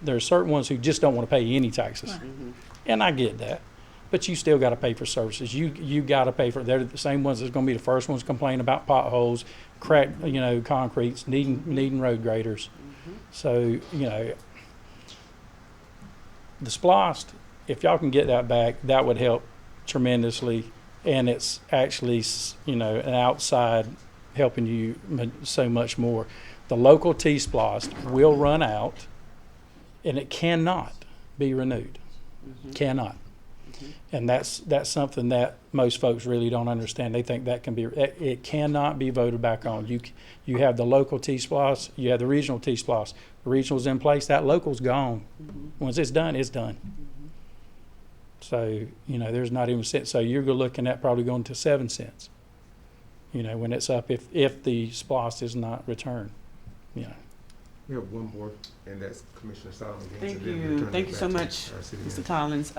there are certain ones who just don't want to pay any taxes. And I get that, but you still got to pay for services. You got to pay for. They're the same ones that's going to be the first ones complaining about potholes, cracked, concretes, needing road graders. So you know, the SPLOST, if y'all can get that back, that would help tremendously, and it's actually an outside helping you so much more. The local T-SPLOST will run out, and it cannot be renewed. Cannot. And that's something that most folks really don't understand. They think it cannot be voted back on. You have the local T-SPLOST, you have the regional T-SPLOST. The regional's in place, that local's gone. Once it's done, it's done. So, there's not even cents. So you're looking at probably going to 7 cents, when it's up, if the SPLOST is not returned. We have one more, and that's Commissioner Solomon. Thank you. Thank you so much, Mr. Collins.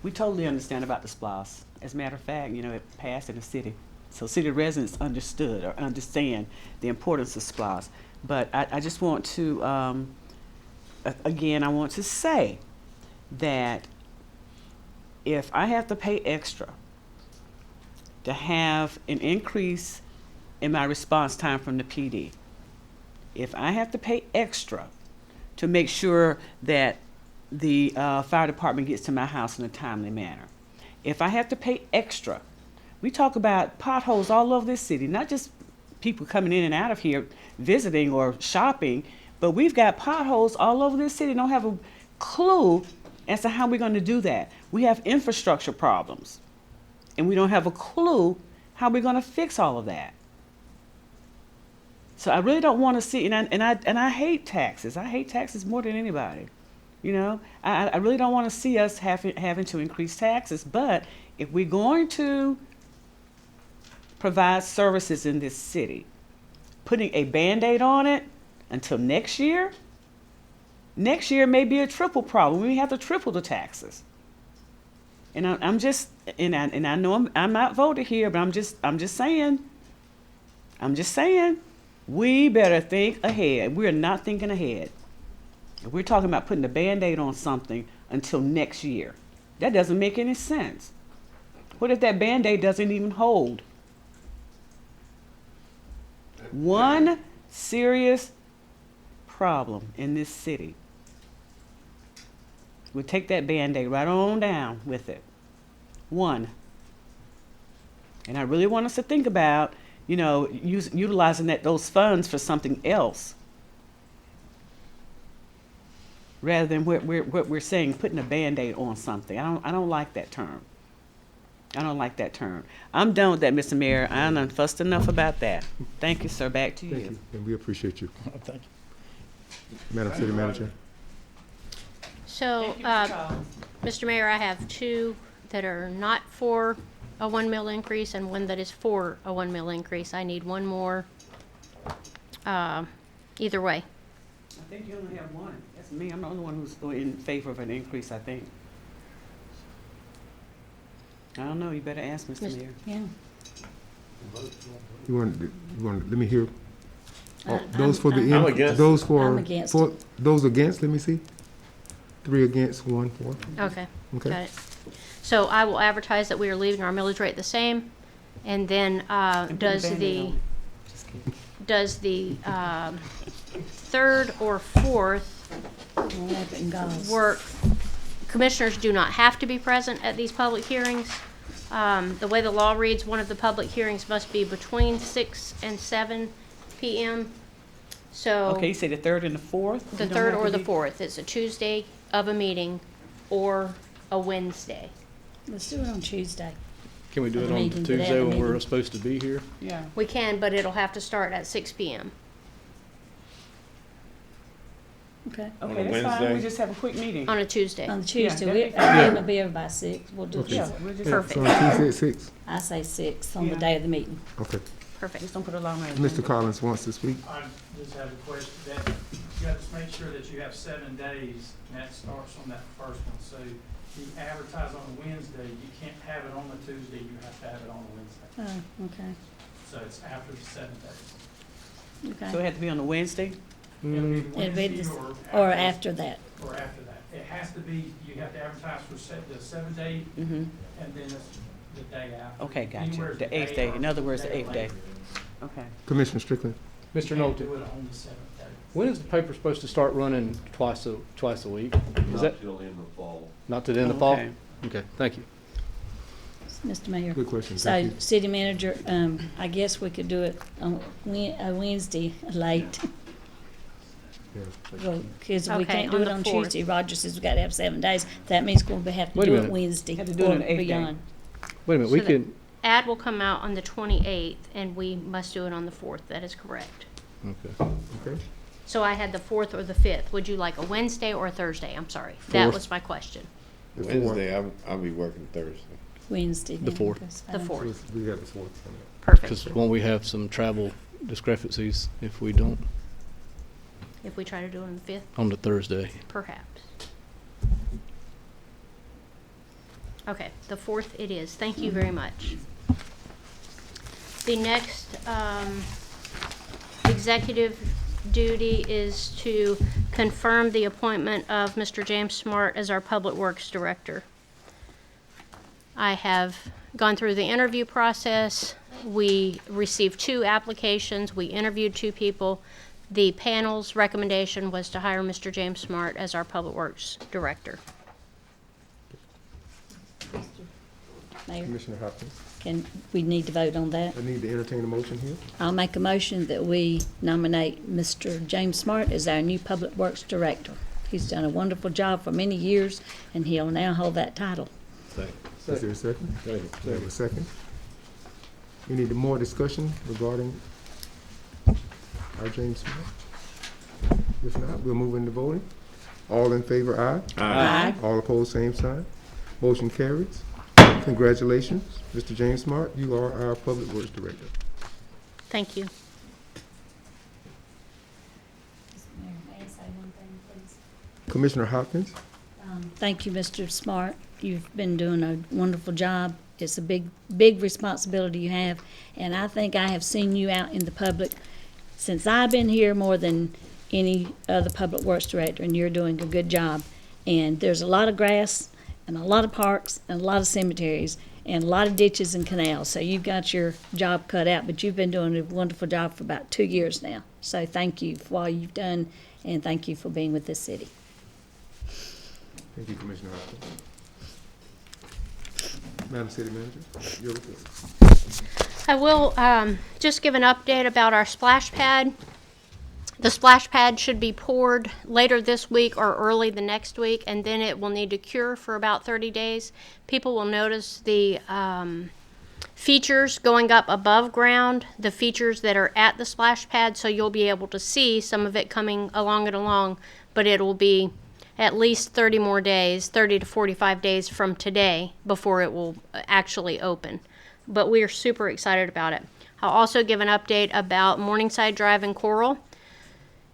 We totally understand about the SPLOST. As a matter of fact, it passed in the city. So city residents understand the importance of SPLOST. But I just want to, again, I want to say that if I have to pay extra to have an increase in my response time from the PD, if I have to pay extra to make sure that the fire department gets to my house in a timely manner, if I have to pay extra, we talk about potholes all over this city, not just people coming in and out of here visiting or shopping, but we've got potholes all over this city. Don't have a clue as to how we're going to do that. We have infrastructure problems, and we don't have a clue how we're going to fix all of that. So I really don't want to see, and I hate taxes. I hate taxes more than anybody. I really don't want to see us having to increase taxes. But if we're going to provide services in this city, putting a Band-Aid on it until next year may be a triple problem. We have to triple the taxes. And I know I'm not voted here, but I'm just saying. We better think ahead. We're not thinking ahead. If we're talking about putting a Band-Aid on something until next year, that doesn't make any sense. What if that Band-Aid doesn't even hold? One serious problem in this city. We'll take that Band-Aid right on down with it. One. And I really want us to think about utilizing those funds for something else, rather than what we're saying, putting a Band-Aid on something. I don't like that term. I don't like that term. I'm done with that, Mr. Mayor. I done fussed enough about that. Thank you, sir. Back to you. Thank you, and we appreciate you. Thank you. Madam City Manager. So, Mr. Mayor, I have two that are not for a 1 mil increase and one that is for a 1 mil increase. I need one more, either way. I think you only have one. That's me. I'm the only one who's in favor of an increase, I think. I don't know. You better ask Mr. Mayor. Yeah. You want, let me hear. Oh, those for the, I'm against. those for, I'm against for, those against, let me see. 3 against, 1 for. Okay, Okay. got it. So I will advertise that we are leaving our millage rate the same, and then, does the, does the, third or fourth work? Commissioners do not have to be present at these public hearings. The way the law reads, one of the public hearings must be between 6 and 7 p.m. So. Okay, you say the third and the fourth? The You don't third have or to the be- fourth. It's a Tuesday of a meeting or a Wednesday. Let's do it on Tuesday. Can we do At it the on meeting, today at Tuesday the when we're meeting. supposed to be here? Yeah. We can, but it'll have to start at 6 p.m. Okay. On a Okay, that's fine. Wednesday? We just have a quick meeting. on a Tuesday. On Tuesday, that'd we, be fine. we're gonna be over by 6. We'll do Okay. Yeah, it. we'll just. Perfect. So on Tuesday at 6? I say 6 on the Yeah. day of the meeting. Okay. Perfect. Just don't put a long range. Mr. Collins wants to speak. I just have a question that you have to make sure that you have 7 days, and that starts on that first one. So if you advertise on a Wednesday, you can't have it on a Tuesday, you have to have it on a Wednesday. Oh, okay, So it's after the 7 days. So it okay. had to be on a Wednesday? It'll be It'll be Wednesday this- or Or after that. Or after that. It has to be, you have to advertise for the 7th day, Mm-hmm. and then it's the day after. Okay, gotcha. Anywhere The eighth day. In other words, the day eighth day. later. Okay. Commissioner Strickland. You Mr. can't Nolte, do it on the 7th day. when is the paper supposed to start running twice a week? Is that Till end of fall. not to the end of fall? Okay. Okay, thank you. Mr. Mayor. Good question. So, Thank you. city manager, I guess we could do it on a Wednesday late. Yeah. Because we Okay, can't do on it the on 4th. Tuesday. Roger says we gotta have 7 days. That means we'll have to Wait a do it minute. Wednesday Have to do it on or the 8th day. beyond. Wait a minute, we So the- can, Ad will come out on the 28th, and we must do it on the 4th. That is correct. okay. Okay. So I had the 4th or the 5th. Would you like a Wednesday or a Thursday? I'm sorry. That Fourth. was my question. The 4th. Wednesday, I'll be working Thursday. Wednesday. The then, 4th. that's The fine. 4th. We got the 4th coming up. Perfect. Because won't we have some travel discrepancies if we don't If we try to do it on the 5th, on the Thursday? perhaps. Okay, the 4th it is. Thank you very much. The next executive duty is to confirm the appointment of Mr. James Smart as our Public Works Director. I have gone through the interview process. We received 2 applications. We interviewed 2 people. The panel's recommendation was to hire Mr. James Smart as our Public Works Director. Mayor, Commissioner Hopkins. we need to vote on that. I need to entertain a motion here. I'll make a motion that we nominate Mr. James Smart as our new Public Works Director. He's done a wonderful job for many years, and he'll now hold that title. Is there a second? We have a second. We need more discussion regarding our James Smith? If not, we'll move into voting. All in favor, aye. Aye. All opposed, same sign. Motion carries. Congratulations, Mr. James Smart. You are our Public Works Director. Thank you. Mayor, may I say one thing, please? Commissioner Hopkins? Thank you, Mr. Smart. You've been doing a wonderful job. It's a big, big responsibility you have, and I think I have seen you out in the public since I've been here more than any other public works director, and you're doing a good job. And there's a lot of grass, and a lot of parks, and a lot of cemeteries, and a lot of ditches and canals. So you've got your job cut out, but you've been doing a wonderful job for about 2 years now. So thank you for all you've done, and thank you for being with this city. Thank you, Commissioner Hopkins. Madam City Manager, your report. I will just give an update about our splash pad. The splash pad should be poured later this week or early the next week, and then it will need to cure for about 30 days. People will notice the features going up above ground, the features that are at the splash pad, so you'll be able to see some of it coming along, but it will be at least 30 more days, 30 to 45 days from today before it will actually open. But we are super excited about it. I'll also give an update about Morningside Drive and Coral.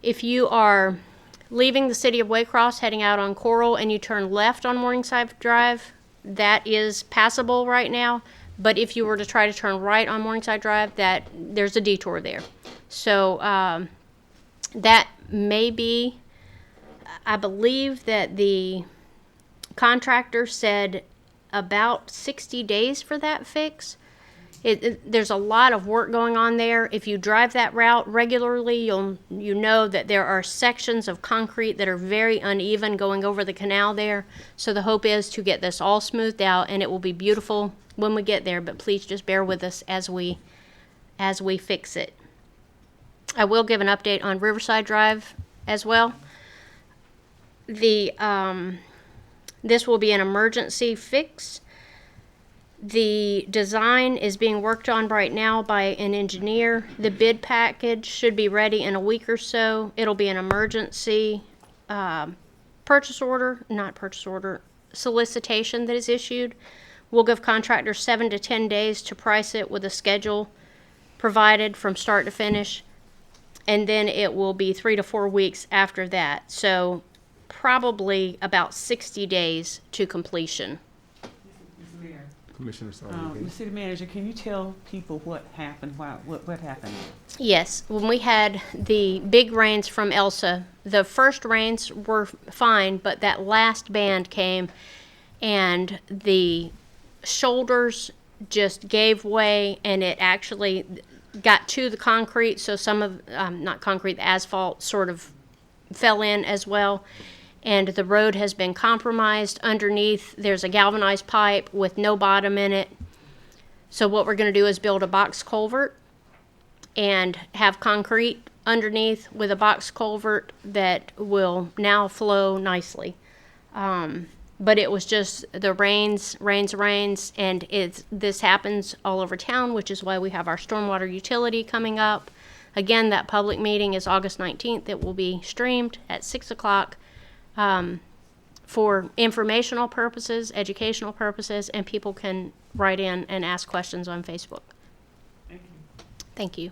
If you are leaving the city of Waycross heading out on Coral and you turn left on Morningside Drive, that is passable right now. But if you were to try to turn right on Morningside Drive, there's a detour there. So that may be, I believe that the contractor said about 60 days for that fix. There's a lot of work going on there. If you drive that route regularly, you know that there are sections of concrete that are very uneven going over the canal there. So the hope is to get this all smoothed out, and it will be beautiful when we get there. But please just bear with us as we fix it. I will give an update on Riverside Drive as well. This will be an emergency fix. The design is being worked on right now by an engineer. The bid package should be ready in a week or so. It'll be an emergency solicitation that is issued. We'll give contractors 7 to 10 days to price it with a schedule provided from start to finish. And then it will be 3 to 4 weeks after that. So probably about 60 days to completion. Mr. Mayor, Commissioner the Sally. city manager, can you tell people what happened? What happened? Yes, when we had the big rains from Elsa, the first rains were fine, but that last band came and the shoulders just gave way, and it actually got to the concrete, so some of, not concrete, the asphalt sort of fell in as well. And the road has been compromised. Underneath, there's a galvanized pipe with no bottom in it. So what we're going to do is build a box culvert and have concrete underneath with a box culvert that will now flow nicely. But it was just the rains, and this happens all over town, which is why we have our stormwater utility coming up. Again, that public meeting is August 19th. It will be streamed at 6 o'clock. For informational purposes, educational purposes, and people can write in and ask questions on Facebook. Thank you.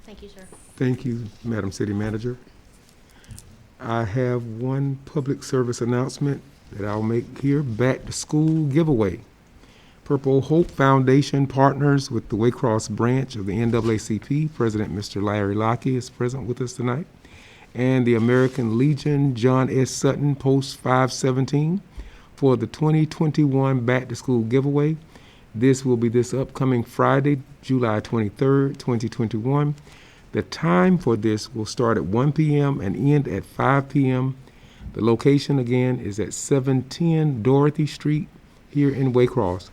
Thank you, sir. Thank you, Madam City Manager. I have one public service announcement that I'll make here. Back to school giveaway. Purple Hope Foundation partners with the Waycross branch of the NAACP. President Mr. Larry Lockey is present with us tonight. And the American Legion John S. Sutton Post 517 for the 2021 Back to School giveaway. This will be this upcoming Friday, July 23rd, 2021. The time for this will start at 1 p.m. and end at 5 p.m. The location again is at 710 Dorothy Street here in Waycross.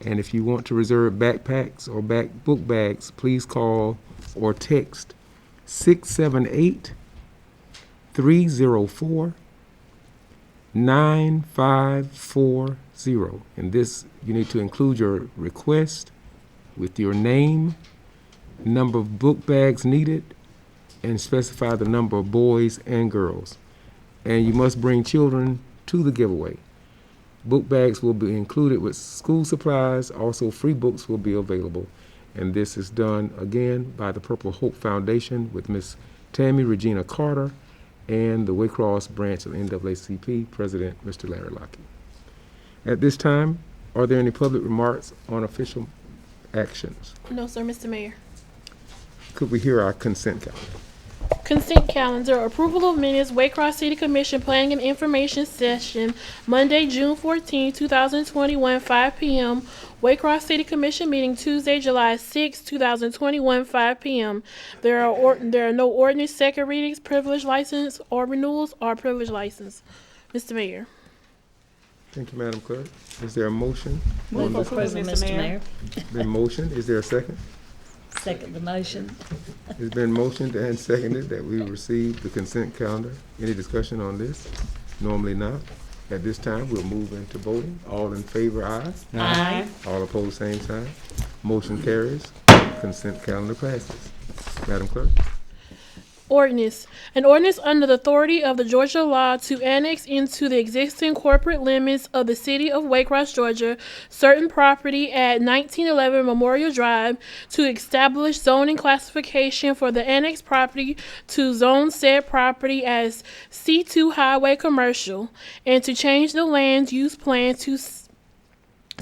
And if you want to reserve backpacks or book bags, please call or text 678-304-9540. And this, you need to include your request with your name, number of book bags needed, and specify the number of boys and girls. And you must bring children to the giveaway. Book bags will be included with school supplies. Also, free books will be available. And this is done, again, by the Purple Hope Foundation with Miss Tammy Regina Carter and the Waycross branch of NAACP, President Mr. Larry Lockey. At this time, are there any public remarks on official actions? No, sir, Mr. Mayor. Could we hear our consent calendar? Consent calendar, approval of minutes, Waycross City Commission Planning and Information Session, Monday, June 14, 2021, 5 p.m. Waycross City Commission meeting Tuesday, July 6, 2021, 5 p.m. There are no ordinance, second readings, privilege license, or renewals, or privilege license. Mr. Mayor. Thank you, Madam Clerk. Is there a motion? Move for approval, Mr. Mayor. Been motioned. Is there a second? Second the motion. It's been motioned and seconded that we receive the consent calendar. Any discussion on this? Normally not. At this time, we'll move into voting. All in favor, aye. Aye. All opposed, same sign. Motion carries. Consent calendar passes. Madam Clerk? Ordinance. An ordinance under the authority of the Georgia law to annex into the existing corporate limits of the city of Waycross, Georgia, certain property at 1911 Memorial Drive, to establish zoning classification for the annexed property to zone said property as C2 Highway Commercial, and to change the land use plan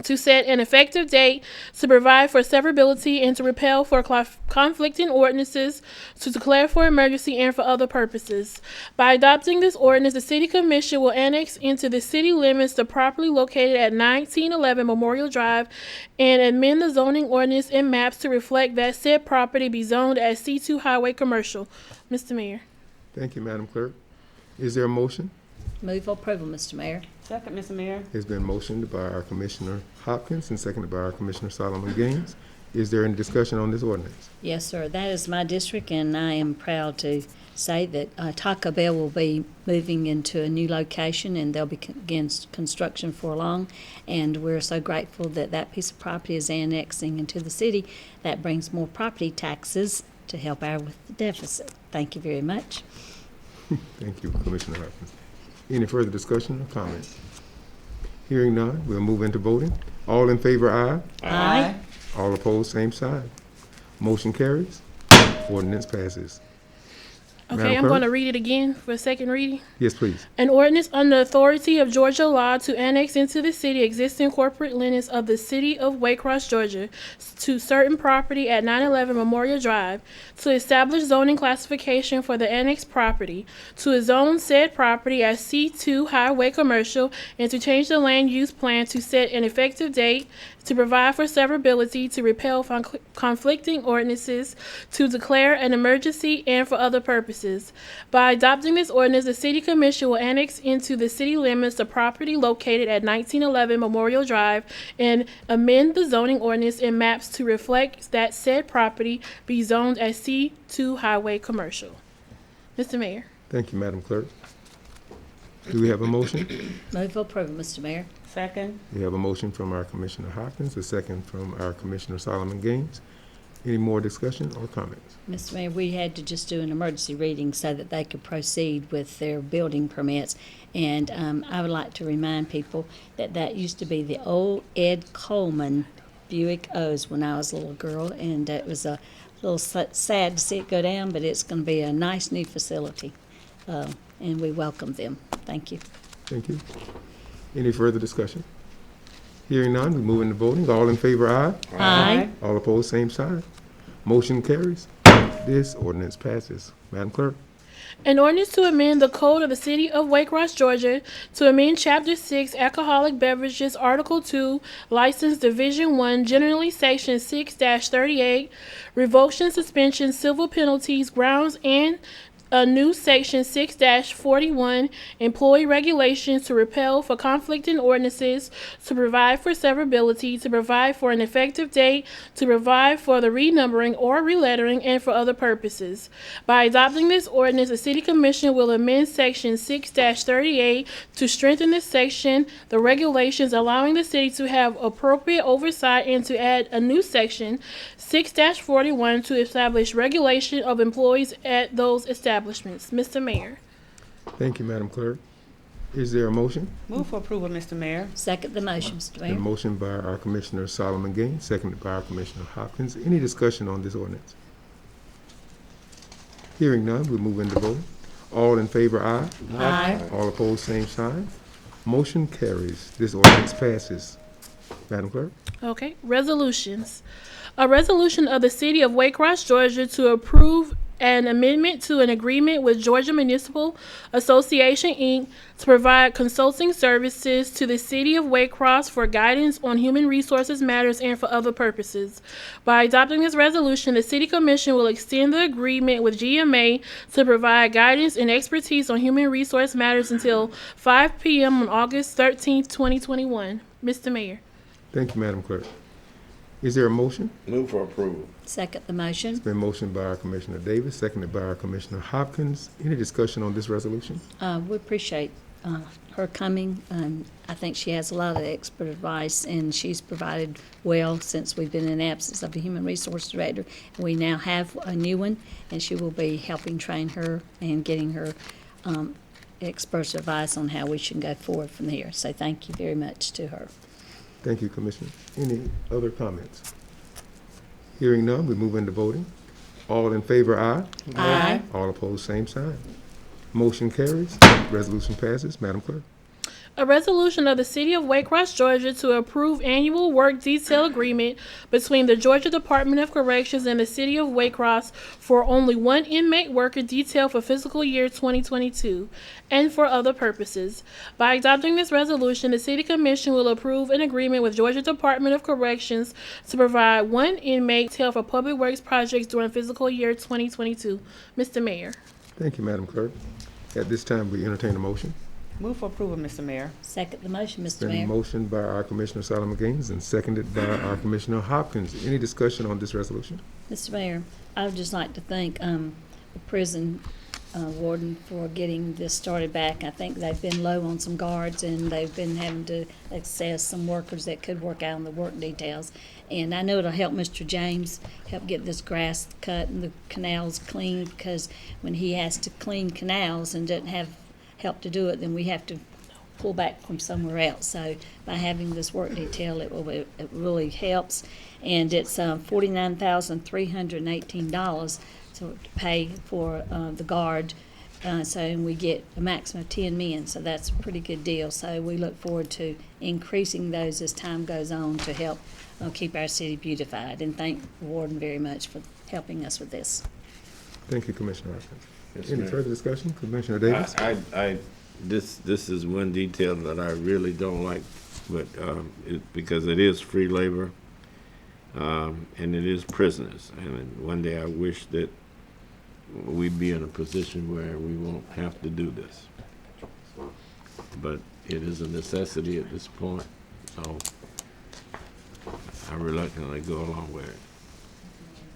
to set an effective date, to provide for severability, and to repeal for conflicting ordinances, to declare for emergency, and for other purposes. By adopting this ordinance, the City Commission will annex into the city limits the property located at 1911 Memorial Drive and amend the zoning ordinance and maps to reflect that said property be zoned as C2 Highway Commercial. Mr. Mayor. Thank you, Madam Clerk. Is there a motion? Move for approval, Mr. Mayor. Second, Mr. Mayor. It's been motioned by our Commissioner Hopkins and seconded by our Commissioner Solomon Gaines. Is there any discussion on this ordinance? Yes, sir. That is my district, and I am proud to say that Taco Bell will be moving into a new location, and they'll begin construction for long. And we're so grateful that that piece of property is annexing into the city. That brings more property taxes to help out with the deficit. Thank you very much. Thank you, Commissioner Hopkins. Any further discussion or comments? Hearing none, we'll move into voting. All in favor, aye. Aye. All opposed, same sign. Motion carries. Ordinance passes. Okay, Madam I'm Clerk? going to read it again for a second reading. Yes, please. An ordinance under authority of Georgia law to annex into the city existing corporate limits of the city of Waycross, Georgia, to certain property at 911 Memorial Drive, to establish zoning classification for the annexed property, to zone said property as C2 Highway Commercial, and to change the land use plan to set an effective date, to provide for severability, to repeal conflicting ordinances, to declare an emergency, and for other purposes. By adopting this ordinance, the City Commission will annex into the city limits the property located at 1911 Memorial Drive and amend the zoning ordinance and maps to reflect that said property be zoned as C2 Highway Commercial. Mr. Mayor. Thank you, Madam Clerk. Do we have a motion? Move for approval, Mr. Mayor. Second. We have a motion from our Commissioner Hopkins, a second from our Commissioner Solomon Gaines. Any more discussion or comments? Mr. Mayor, we had to just do an emergency reading so that they could proceed with their building permits. And I would like to remind people that that used to be the old Ed Coleman Buick O's when I was a little girl. And it was a little sad to see it go down, but it's going to be a nice new facility. And we welcome them. Thank you. Thank you. Any further discussion? Hearing none, we move into voting. All in favor, aye. Aye. All opposed, same sign. Motion carries. This ordinance passes. Madam Clerk? An ordinance to amend the code of the city of Waycross, Georgia, to amend Chapter 6, Alcoholic Beverages, Article 2, License Division 1, generally Section 6-38, Revocation, Suspension, Civil Penalties, Grounds, and a new Section 6-41, Employee Regulations, to repeal for conflicting ordinances, to provide for severability, to provide for an effective date, to provide for the renumbering or relettering, and for other purposes. By adopting this ordinance, the City Commission will amend Section 6-38 to strengthen this section, the regulations, allowing the city to have appropriate oversight, and to add a new Section 6-41 to establish regulation of employees at those establishments. Mr. Mayor. Thank you, Madam Clerk. Is there a motion? Move for approval, Mr. Mayor. Second the motion, Mr. A Mayor. motion by our Commissioner Solomon Gaines, seconded by our Commissioner Hopkins. Any discussion on this ordinance? Hearing none, we move into vote. All in favor, aye. Aye. All opposed, same sign. Motion carries. This ordinance passes. Madam Clerk? Okay, resolutions. A resolution of the City of Waycross, Georgia, to approve an amendment to an agreement with Georgia Municipal Association, Inc. to provide consulting services to the City of Waycross for guidance on human resources matters and for other purposes. By adopting this resolution, the City Commission will extend the agreement with GMA to provide guidance and expertise on human resource matters until 5 p.m. on August 13th, 2021. Mr. Mayor. Thank you, Madam Clerk. Is there a motion? Move for approval. Second the motion. It's been motioned by our Commissioner Davis, seconded by our Commissioner Hopkins. Any discussion on this resolution? We appreciate her coming. I think she has a lot of expert advice, and she's provided well since we've been in absence of the Human Resource Director. We now have a new one, and she will be helping train her and getting her expert advice on how we should go forward from here. So thank you very much to her. Thank you, Commissioner. Any other comments? Hearing none, we move into voting. All in favor, aye. Aye. All opposed, same sign. Motion carries. Resolution passes. Madam Clerk. A resolution of the City of Waycross, Georgia to approve annual work detail agreement between the Georgia Department of Corrections and the City of Waycross for only one inmate worker detail for fiscal year 2022 and for other purposes. By adopting this resolution, the City Commission will approve an agreement with Georgia Department of Corrections to provide one inmate detail for public works projects during fiscal year 2022. Mr. Mayor. Thank you, Madam Clerk. At this time, we entertain a motion. Move for approval, Mr. Mayor. Second the motion, Mr. Been Mayor. motioned by our Commissioner Solomon Gaines and seconded by our Commissioner Hopkins. Any discussion on this resolution? Mr. Mayor, I would just like to thank the prison warden for getting this started back. I think they've been low on some guards, and they've been having to access some workers that could work out on the work details. And I know it'll help Mr. James help get this grass cut and the canals cleaned, because when he has to clean canals and doesn't have help to do it, then we have to pull back from somewhere else. So by having this work detail, it really helps. And it's $49,318 to pay for the guard. So we get a maximum of 10 men, so that's a pretty good deal. So we look forward to increasing those as time goes on to help keep our city beautified. And thank the warden very much for helping us with this. Thank you, Commissioner Hopkins. Yes, Any ma'am. further discussion? Commissioner Davis? This is one detail that I really don't like, but because it is free labor, and it is prisoners. And one day I wish that we'd be in a position where we won't have to do this. But it is a necessity at this point, so I reluctantly go along with it.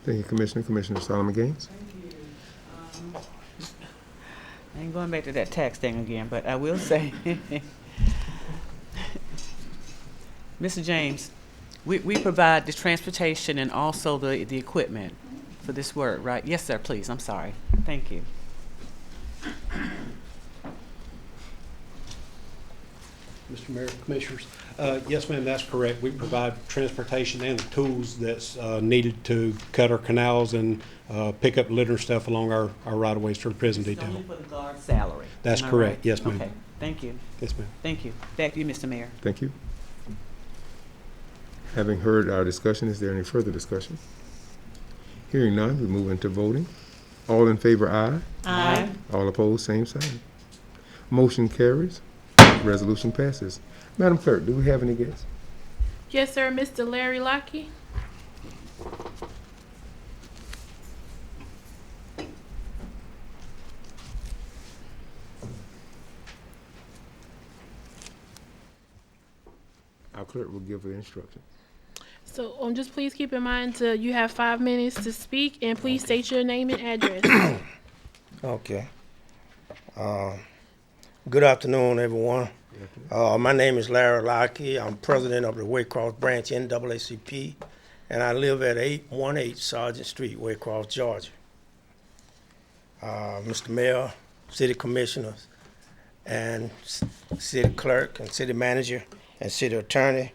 Thank you, Commissioner. Commissioner Solomon Gaines? I ain't going back to that tax thing again, but I will say, Mr. James, we provide the transportation and also the equipment for this work, right? Yes, sir, please, I'm sorry. Thank you. Mr. Mayor, Commissioners. Yes, ma'am, that's correct. We provide transportation and the tools that's needed to cut our canals and pick up litter and stuff along our right-of-ways for the prison It's detail. only for the guard salary. That's Am I correct. right? Yes, ma'am. Okay, thank you. Yes, ma'am. Thank you. Back to you, Mr. Mayor. Thank you. Having heard our discussion, is there any further discussion? Hearing none, we move into voting. All in favor, aye. Aye. All opposed, same sign. Motion carries. Resolution passes. Madam Clerk, do we have any guests? Yes, sir. Mr. Larry Lockey. Our clerk will give the instruction. So just please keep in mind you have 5 minutes to speak, and please state your name and address. Okay. Good afternoon, everyone. My name is Larry Lockey. I'm president of the Waycross branch NAACP, and I live at 818 Sergeant Street, Waycross, Georgia. Mr. Mayor, City Commissioners, and City Clerk, and City Manager, and City Attorney,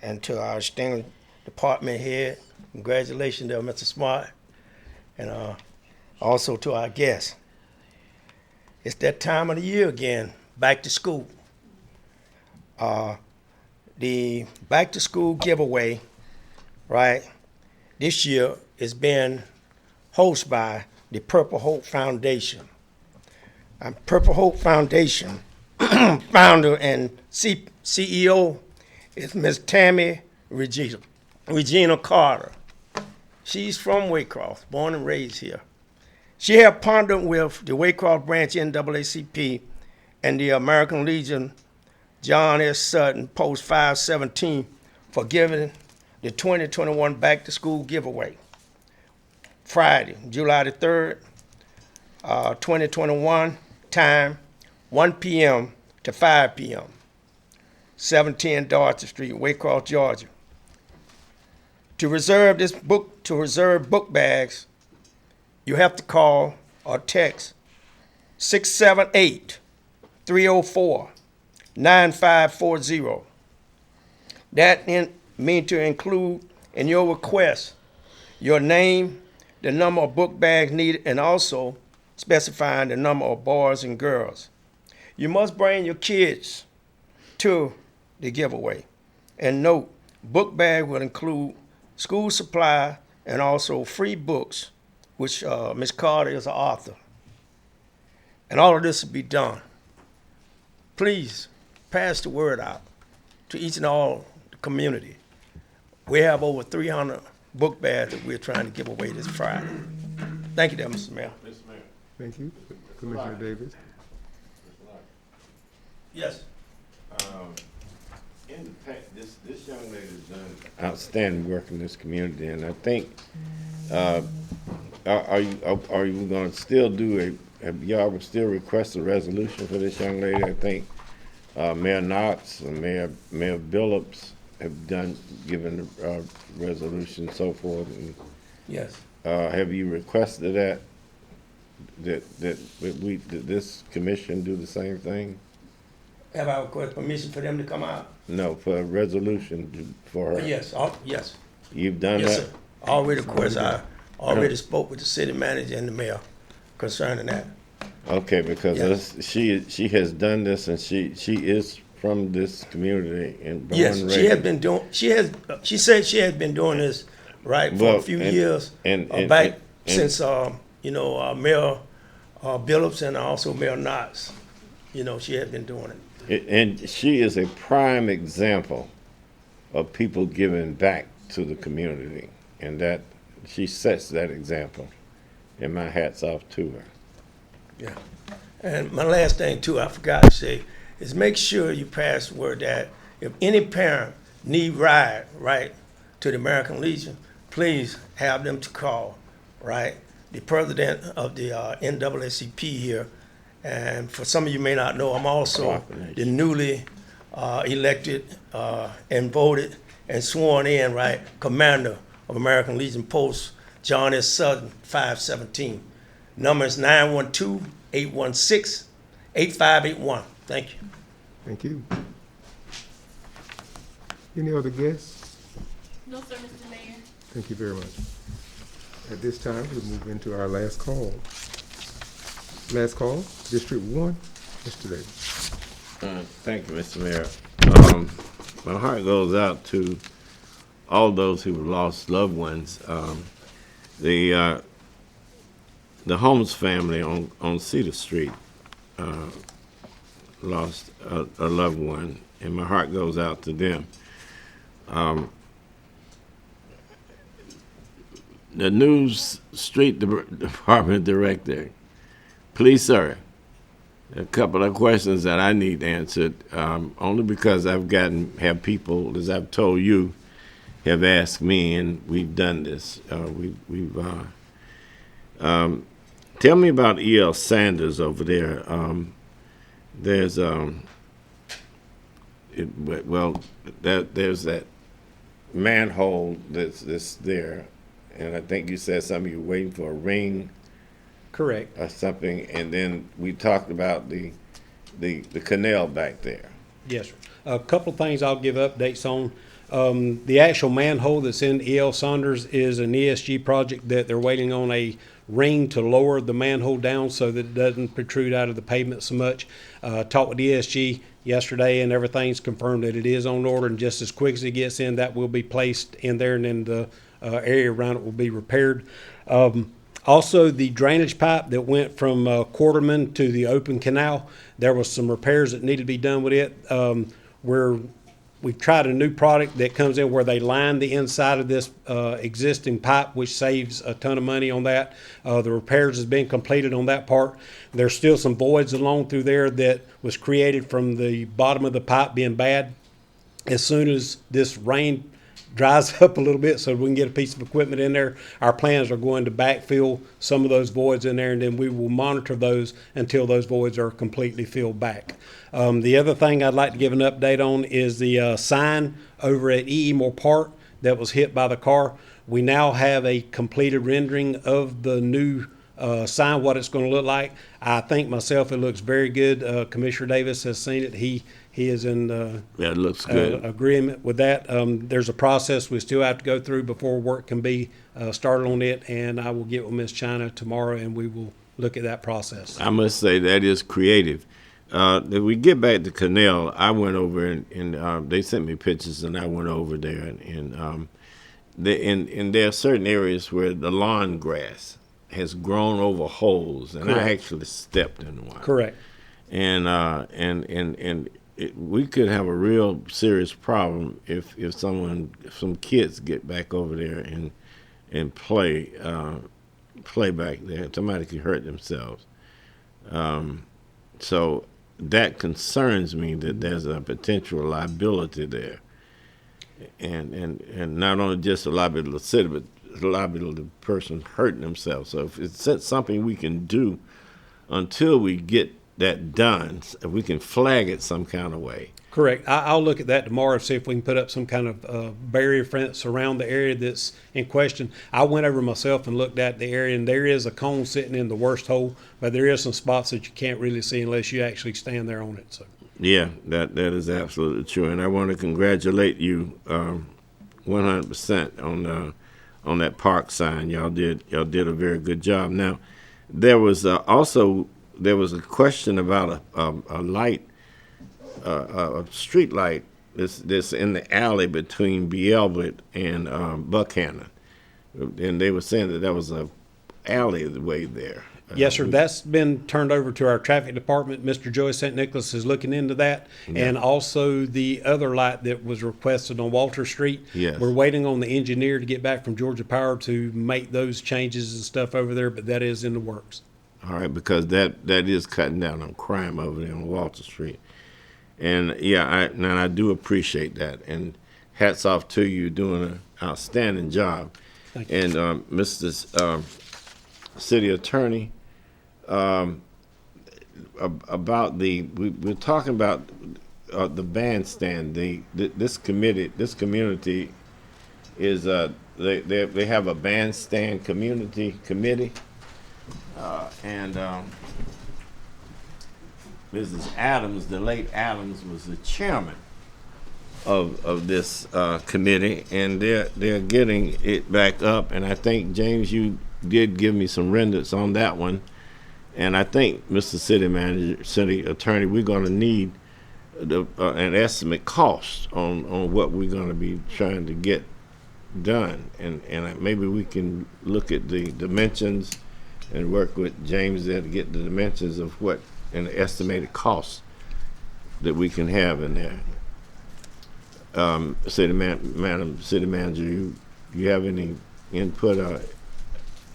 and to our esteemed department head, congratulations there, Mr. Smart, and also to our guests. It's that time of the year again, back to school. The back to school giveaway, right, this year is being hosted by the Purple Hope Foundation. Purple Hope Foundation founder and CEO is Ms. Tammy Regina Carter. She's from Waycross, born and raised here. She have partnered with the Waycross branch NAACP and the American Legion John S. Sutton Post 517 for giving the 2021 Back to School giveaway. Friday, July the 3rd, 2021, time 1 p.m. to 5 p.m. 710 Dorchester Street, Waycross, Georgia. To reserve book bags, you have to call or text 678-304-9540. That mean to include in your request your name, the number of book bags needed, and also specifying the number of boys and girls. You must bring your kids to the giveaway. And note, book bag will include school supply and also free books, which Ms. Carter is an author. And all of this will be done. Please pass the word out to each and all the community. We have over 300 book bags that we're trying to give away this Friday. Thank you, there, Mr. Mayor. Thank you. Commissioner Davis. Yes. In the past, this young lady's done outstanding work in this community, and I think, are you going to still have y'all would still request a resolution for this young lady? I think Mayor Knox and Mayor Billups have given a resolution and so forth. And, Yes. have you requested that this commission do the same thing? Have I requested permission for them to come out? No, for a resolution for her. Yes, yes. You've done Yes, that? sir. Already, of course, I already spoke with the city manager and the mayor concerning that. Okay, because Yes. she has done this, and she is from this community and born Yes, and she has raised. been doing, she said she has been doing this, right, for Well, a few and- years. and- Back and- since, Mayor Billups and also Mayor Knox, she has been doing it. And she is a prime example of people giving back to the community, and that she sets that example. And my hat's off to her. Yeah. And my last thing too, I forgot to say, is make sure you pass the word that if any parent need ride, right, to the American Legion, please have them to call, right? The president of the NAACP here, and for some of you may not know, I'm also the newly elected and voted and sworn in, right, commander of American Legion Post, John S. Sutton, 517. Number is 912-816-8581. Thank you. Thank you. Any other guests? No, sir, Mr. Mayor. Thank you very much. At this time, we'll move into our last call. Last call, District 1, Mr. Davis. Thank you, Mr. Mayor. My heart goes out to all those who lost loved ones. The Holmes family on Cedar Street lost a loved one, and my heart goes out to them. The News Street Department Director, please, sir, a couple of questions that I need answered, only because have people, as I've told you, have asked me, and we've done this. Tell me about E.L. Sanders over there. There's there's that manhole that's there, and I think you said something. You're waiting for a ring. Correct. Or something, and then we talked about the canal back there. Yes, sir. A couple of things I'll give updates on. The actual manhole that's in E.L. Saunders is an ESG project that they're waiting on a ring to lower the manhole down so that it doesn't protrude out of the pavement so much. Talked with ESG yesterday, and everything's confirmed that it is on order, and just as quick as it gets in, that will be placed in there, and then the area around it will be repaired. Also, the drainage pipe that went from Quarterman to the open canal, there was some repairs that needed to be done with it. We've tried a new product that comes in where they line the inside of this existing pipe, which saves a ton of money on that. The repairs has been completed on that part. There's still some voids along through there that was created from the bottom of the pipe being bad. As soon as this rain dries up a little bit so we can get a piece of equipment in there, our plans are going to backfill some of those voids in there, and then we will monitor those until those voids are completely filled back. The other thing I'd like to give an update on is the sign over at E.E. Moore Park that was hit by the car. We now have a completed rendering of the new sign, what it's going to look like. I think myself it looks very good. Commissioner Davis has seen it. He is in Yeah, it looks good. agreement with that. There's a process we still have to go through before work can be started on it, and I will get with Ms. China tomorrow, and we will look at that process. I must say that is creative. If we get back to Canal, I went over and they sent me pictures, and I went over there, and there are certain areas where the lawn grass has grown over holes, and Correct. I actually stepped in one. Correct. And we could have a real serious problem if some kids get back over there and play back there. Somebody could hurt themselves. So that concerns me that there's a potential liability there, and not only just a liability to the city, but a liability to the person hurting themselves. So if it's something we can do until we get that done, if we can flag it some kind of way. Correct. I'll look at that tomorrow and see if we can put up some kind of barrier fence around the area that's in question. I went over myself and looked at the area, and there is a cone sitting in the worst hole, but there is some spots that you can't really see unless you actually stand there on it. So. Yeah, that is absolutely true, and I want to congratulate you 100% on that park sign. Y'all did a very good job. Now, there was also a question about a light. A street light this in the alley between Beelwood and Buckhannon, and they were saying that was a alleyway there. Yes, sir. That's been turned over to our traffic department. Mr. Joey St. Nicholas is looking into that, and also the other light that was requested on Walter Street. Yes. We're waiting on the engineer to get back from Georgia Power to make those changes and stuff over there, but that is in the works. All right, because that is cutting down on crime over there on Walter Street. And yeah, I do appreciate that, and hats off to you doing an outstanding job. Thank you. And Mr. City Attorney, about we're talking about the bandstand. This community is they have a bandstand committee, and. Mrs. Adams, the late Adams, was the chairman of this committee, and they're getting it back up. And I think, James, you did give me some renders on that one. And I think, Mr. City Attorney, we're going to need an estimate cost on what we're going to be trying to get done. And maybe we can look at the dimensions and work with James there to get the dimensions of what and the estimated costs that we can have in there. Madam City Manager, you have any input?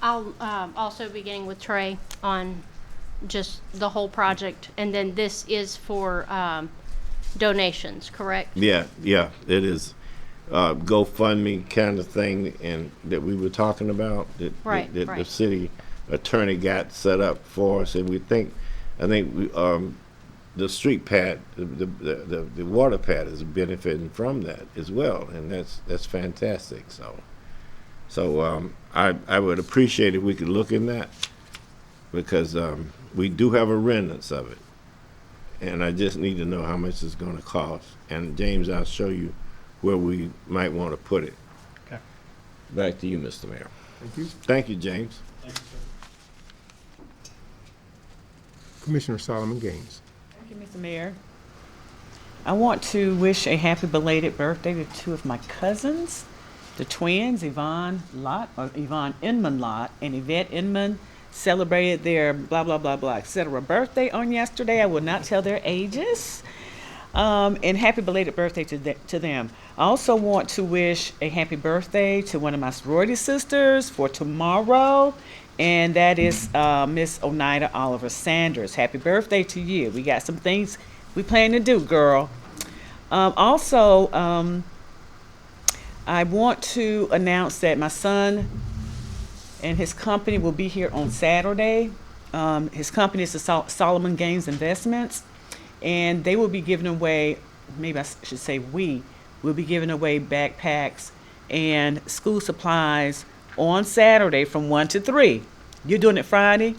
I'll also be getting with Trey on just the whole project, and then this is for donations, correct? Yeah, it is GoFundMe kind of thing, and that we were talking about that Right. the city attorney got set up for us, and I think the street pad, the water pad is benefiting from that as well, and that's fantastic. So I would appreciate if we could look in that, because we do have a remnants of it, and I just need to know how much it's going to cost. And James, I'll show you where we might want to put it. Okay. Back to you, Mr. Mayor. Thank you. Thank you, James. Thank you, sir. Commissioner Solomon Gaines. Thank you, Mr. Mayor. I want to wish a happy belated birthday to two of my cousins, the twins, Yvonne Inman Lott and Yvette Inman. Celebrated their blah, blah, blah, blah, etc. birthday on yesterday. I will not tell their ages. And happy belated birthday to them. I also want to wish a happy birthday to one of my sorority sisters for tomorrow, and that is Miss Oneida Oliver Sanders. Happy birthday to you. We got some things we plan to do, girl. I want to announce that my son and his company will be here on Saturday. His company is the Solomon Gaines Investments, and they will be giving away, maybe I should say we will be giving away backpacks and school supplies on Saturday from 1 to 3. You're doing it Friday?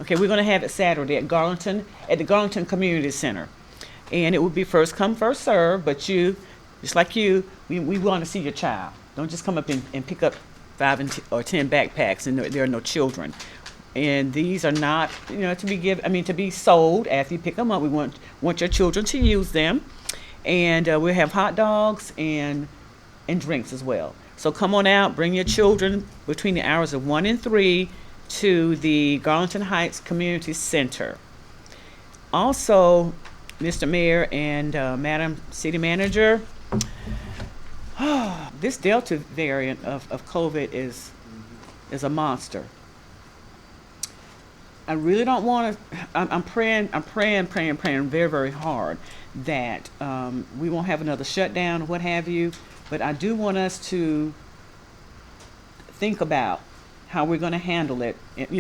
Okay, we're going to have it Saturday at the Garlington Community Center. And it will be first come, first serve, but you, just like you, we want to see your child. Don't just come up and pick up 5 or 10 backpacks and there are no children. And these are not, to be sold after you pick them up. We want your children to use them. And we'll have hot dogs and drinks as well. So come on out, bring your children between the hours of 1 and 3 to the Garlington Heights Community Center. Also, Mr. Mayor and Madam City Manager, this Delta variant of COVID is a monster. I really don't want to, I'm praying very, very hard that we won't have another shutdown or what have you, but I do want us to think about how we're going to handle it,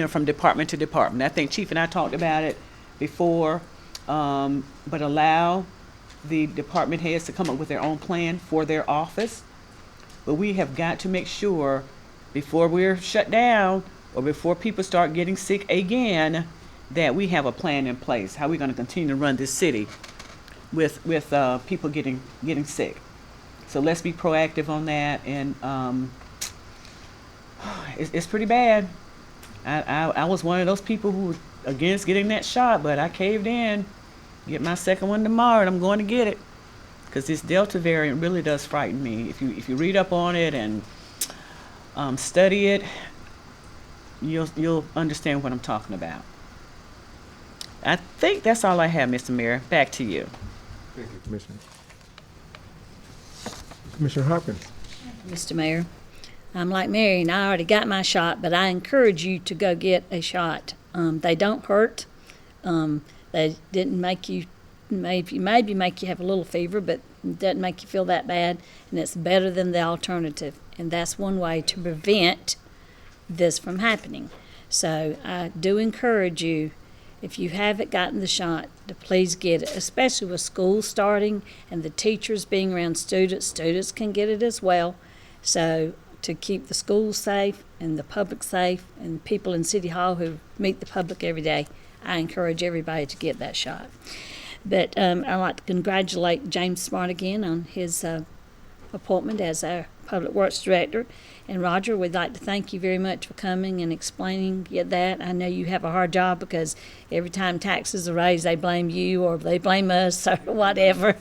from department to department. I think Chief and I talked about it before, but allow the department heads to come up with their own plan for their office. But we have got to make sure before we're shut down or before people start getting sick again, that we have a plan in place, how we're going to continue to run this city with people getting sick. So let's be proactive on that, and it's pretty bad. I was one of those people who was against getting that shot, but I caved in. Get my second one tomorrow, and I'm going to get it, because this Delta variant really does frighten me. If you read up on it and study it, you'll understand what I'm talking about. I think that's all I have, Mr. Mayor. Back to you. Thank you, Commissioner. Commissioner Hopkins. Mr. Mayor, I'm like Mary, and I already got my shot, but I encourage you to go get a shot. They don't hurt. They didn't make you, maybe make you have a little fever, but it doesn't make you feel that bad, and it's better than the alternative. And that's one way to prevent this from happening. So I do encourage you, if you haven't gotten the shot, to please get it, especially with school starting and the teachers being around students. Students can get it as well. So to keep the schools safe and the public safe and people in City Hall who meet the public every day, I encourage everybody to get that shot. But I'd like to congratulate James Smart again on his appointment as our Public Works Director. And Roger, we'd like to thank you very much for coming and explaining that. I know you have a hard job because every time taxes are raised, they blame you or they blame us or whatever.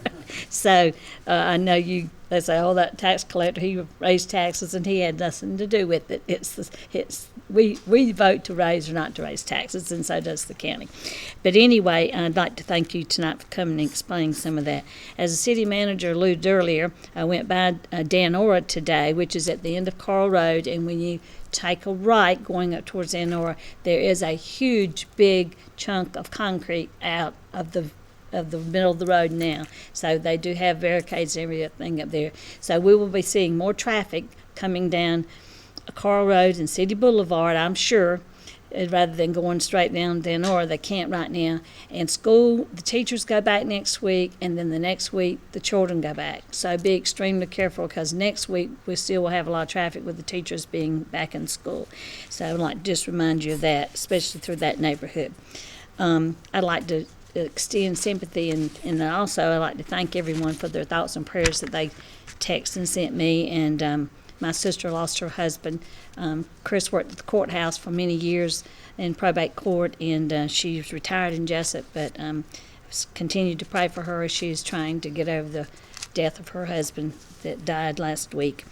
So I know they say, oh, that tax collector, he raised taxes and he had nothing to do with it. We vote to raise or not to raise taxes, and so does the county. But anyway, I'd like to thank you tonight for coming and explaining some of that. As the city manager alluded earlier, I went by Danora today, which is at the end of Carl Road, and when you take a right going up towards Danora, there is a huge, big chunk of concrete out of the middle of the road now. So they do have barricades and everything up there. So we will be seeing more traffic coming down Carl Road and City Boulevard, I'm sure, rather than going straight down Danora. They can't right now. And school, the teachers go back next week, and then the next week the children go back. So be extremely careful, because next week we still will have a lot of traffic with the teachers being back in school. So I'd like to just remind you of that, especially through that neighborhood. I'd like to extend sympathy, and also I'd like to thank everyone for their thoughts and prayers that they texted and sent me. And my sister lost her husband. Chris worked at the courthouse for many years in probate court, and she's retired in Jessup, but continued to pray for her as she's trying to get over the death of her husband that died last week.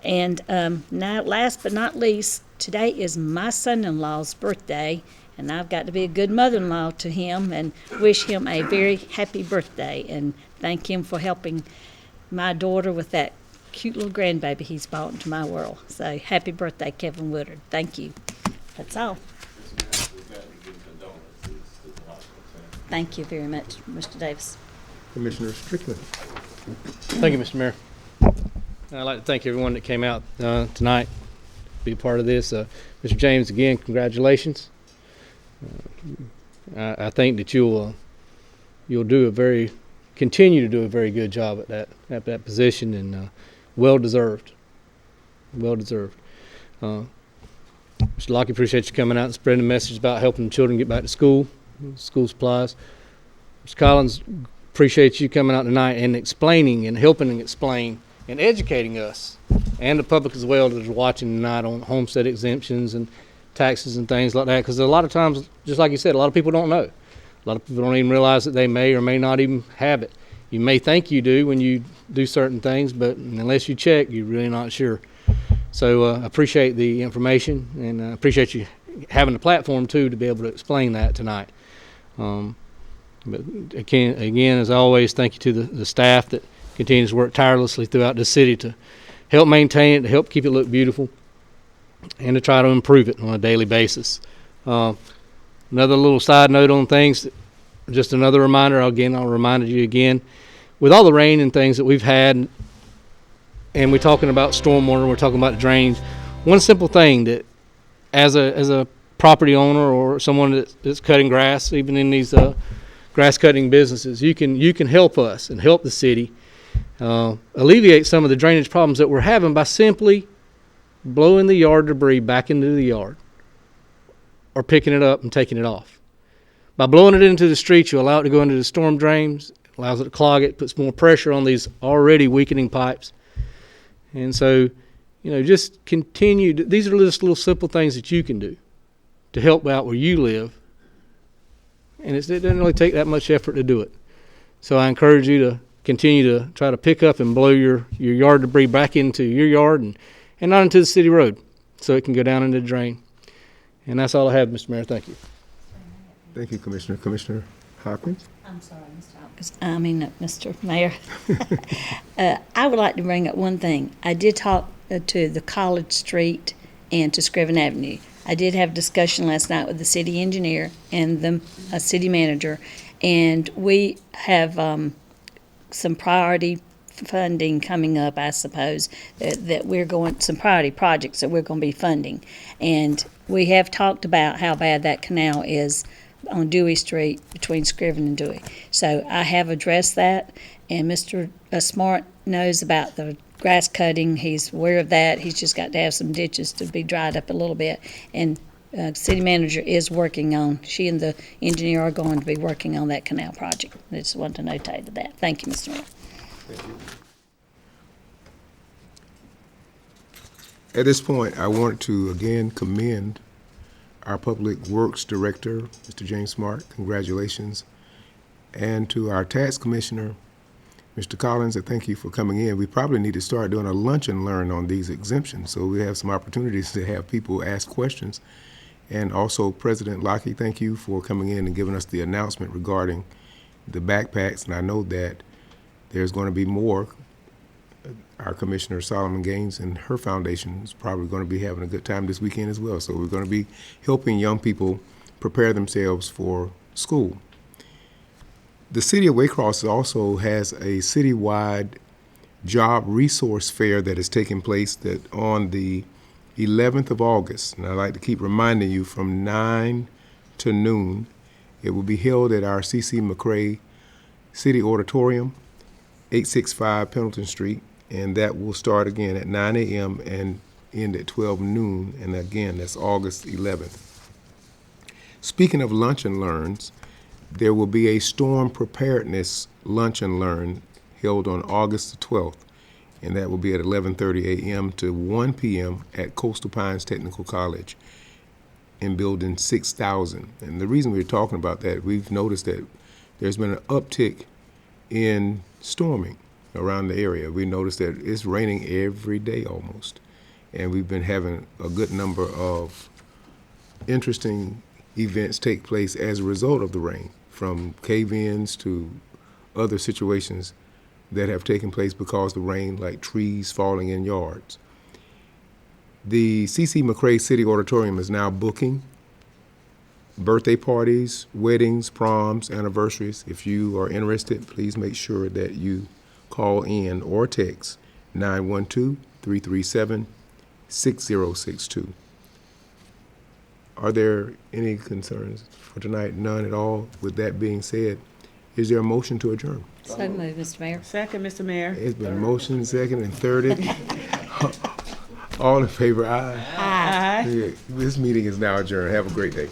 And now, last but not least, today is my son-in-law's birthday, and I've got to be a good mother-in-law to him and wish him a very happy birthday and thank him for helping my daughter with that cute little grandbaby he's brought into my world. So happy birthday, Kevin Woodard. Thank you. That's all. Thank you very much, Mr. Davis. Commissioner Strickland. Thank you, Mr. Mayor. I'd like to thank everyone that came out tonight to be a part of this. Mr. James, again, congratulations. I think that you'll continue to do a very good job at that position, and well deserved. Well deserved. Mr. Lockie, appreciate you coming out and spreading the message about helping the children get back to school supplies. Mr. Collins, appreciate you coming out tonight and explaining and helping explain and educating us and the public as well that is watching tonight on homestead exemptions and taxes and things like that. Because a lot of times, just like you said, a lot of people don't know. A lot of people don't even realize that they may or may not even have it. You may think you do when you do certain things, but unless you check, you're really not sure. So I appreciate the information, and I appreciate you having the platform, too, to be able to explain that tonight. But again, as always, thank you to the staff that continues to work tirelessly throughout the city to help maintain it, to help keep it look beautiful, and to try to improve it on a daily basis. Another little side note on things, just another reminder, I'll remind you again, with all the rain and things that we've had, and we're talking about stormwater, we're talking about drains, one simple thing that as a property owner or someone that's cutting grass, even in these grass cutting businesses, you can help us and help the city alleviate some of the drainage problems that we're having by simply blowing the yard debris back into the yard or picking it up and taking it off. By blowing it into the street, you allow it to go into the storm drains, allows it to clog it, puts more pressure on these already weakening pipes. And so, just continue. These are just little simple things that you can do to help out where you live. And it doesn't really take that much effort to do it. So I encourage you to continue to try to pick up and blow your yard debris back into your yard and not into the city road so it can go down into the drain. And that's all I have, Mr. Mayor. Thank you. Thank you, Commissioner. Commissioner Hopkins? I'm sorry, Mr. Hopkins. Mr. Mayor. I would like to bring up one thing. I did talk to the College Street and to Scriven Avenue. I did have a discussion last night with the city engineer and the city manager, and we have some priority funding coming up, I suppose, that we're going, some priority projects that we're going to be funding. And we have talked about how bad that canal is on Dewey Street between Scriven and Dewey. So I have addressed that, and Mr. Smart knows about the grass cutting. He's aware of that. He's just got to have some ditches to be dried up a little bit. And city manager is working on, she and the engineer are going to be working on that canal project. I just wanted to notate that. Thank you, Mr. Mayor. Thank you. At this point, I want to again commend our Public Works Director, Mr. James Smart. Congratulations. And to our Tax Commissioner, Mr. Collins, I thank you for coming in. We probably need to start doing a lunch and learn on these exemptions so we have some opportunities to have people ask questions. And also, President Lockie, thank you for coming in and giving us the announcement regarding the backpacks. And I know that there's going to be more. Our Commissioner Solomon Gaines and her foundation is probably going to be having a good time this weekend as well. So we're going to be helping young people prepare themselves for school. The city of Waycross also has a citywide job resource fair that is taking place that on the 11th of August. And I'd like to keep reminding you from 9 to noon. It will be held at our C.C. McCrae City Auditorium, 865 Pendleton Street. And that will start again at 9 a.m. and end at 12 noon. And again, that's August 11th. Speaking of lunch and learns, there will be a storm preparedness lunch and learn held on August the 12th. And that will be at 11:30 a.m. to 1 p.m. at Coastal Pines Technical College in building 6000. And the reason we're talking about that, we've noticed that there's been an uptick in storming around the area. We noticed that it's raining every day almost, and we've been having a good number of interesting events take place as a result of the rain, from cave-ins to other situations that have taken place because of the rain, like trees falling in yards. The C.C. McCrae City Auditorium is now booking birthday parties, weddings, proms, anniversaries. If you are interested, please make sure that you call in or text 912-337-6062. Are there any concerns for tonight? None at all. With that being said, is there a motion to adjourn? So moved, Mr. Mayor. Second, Mr. Mayor. It's been motioned, second, and thirded. All in favor, aye. Aye. Yeah, this meeting is now adjourned. Have a great day.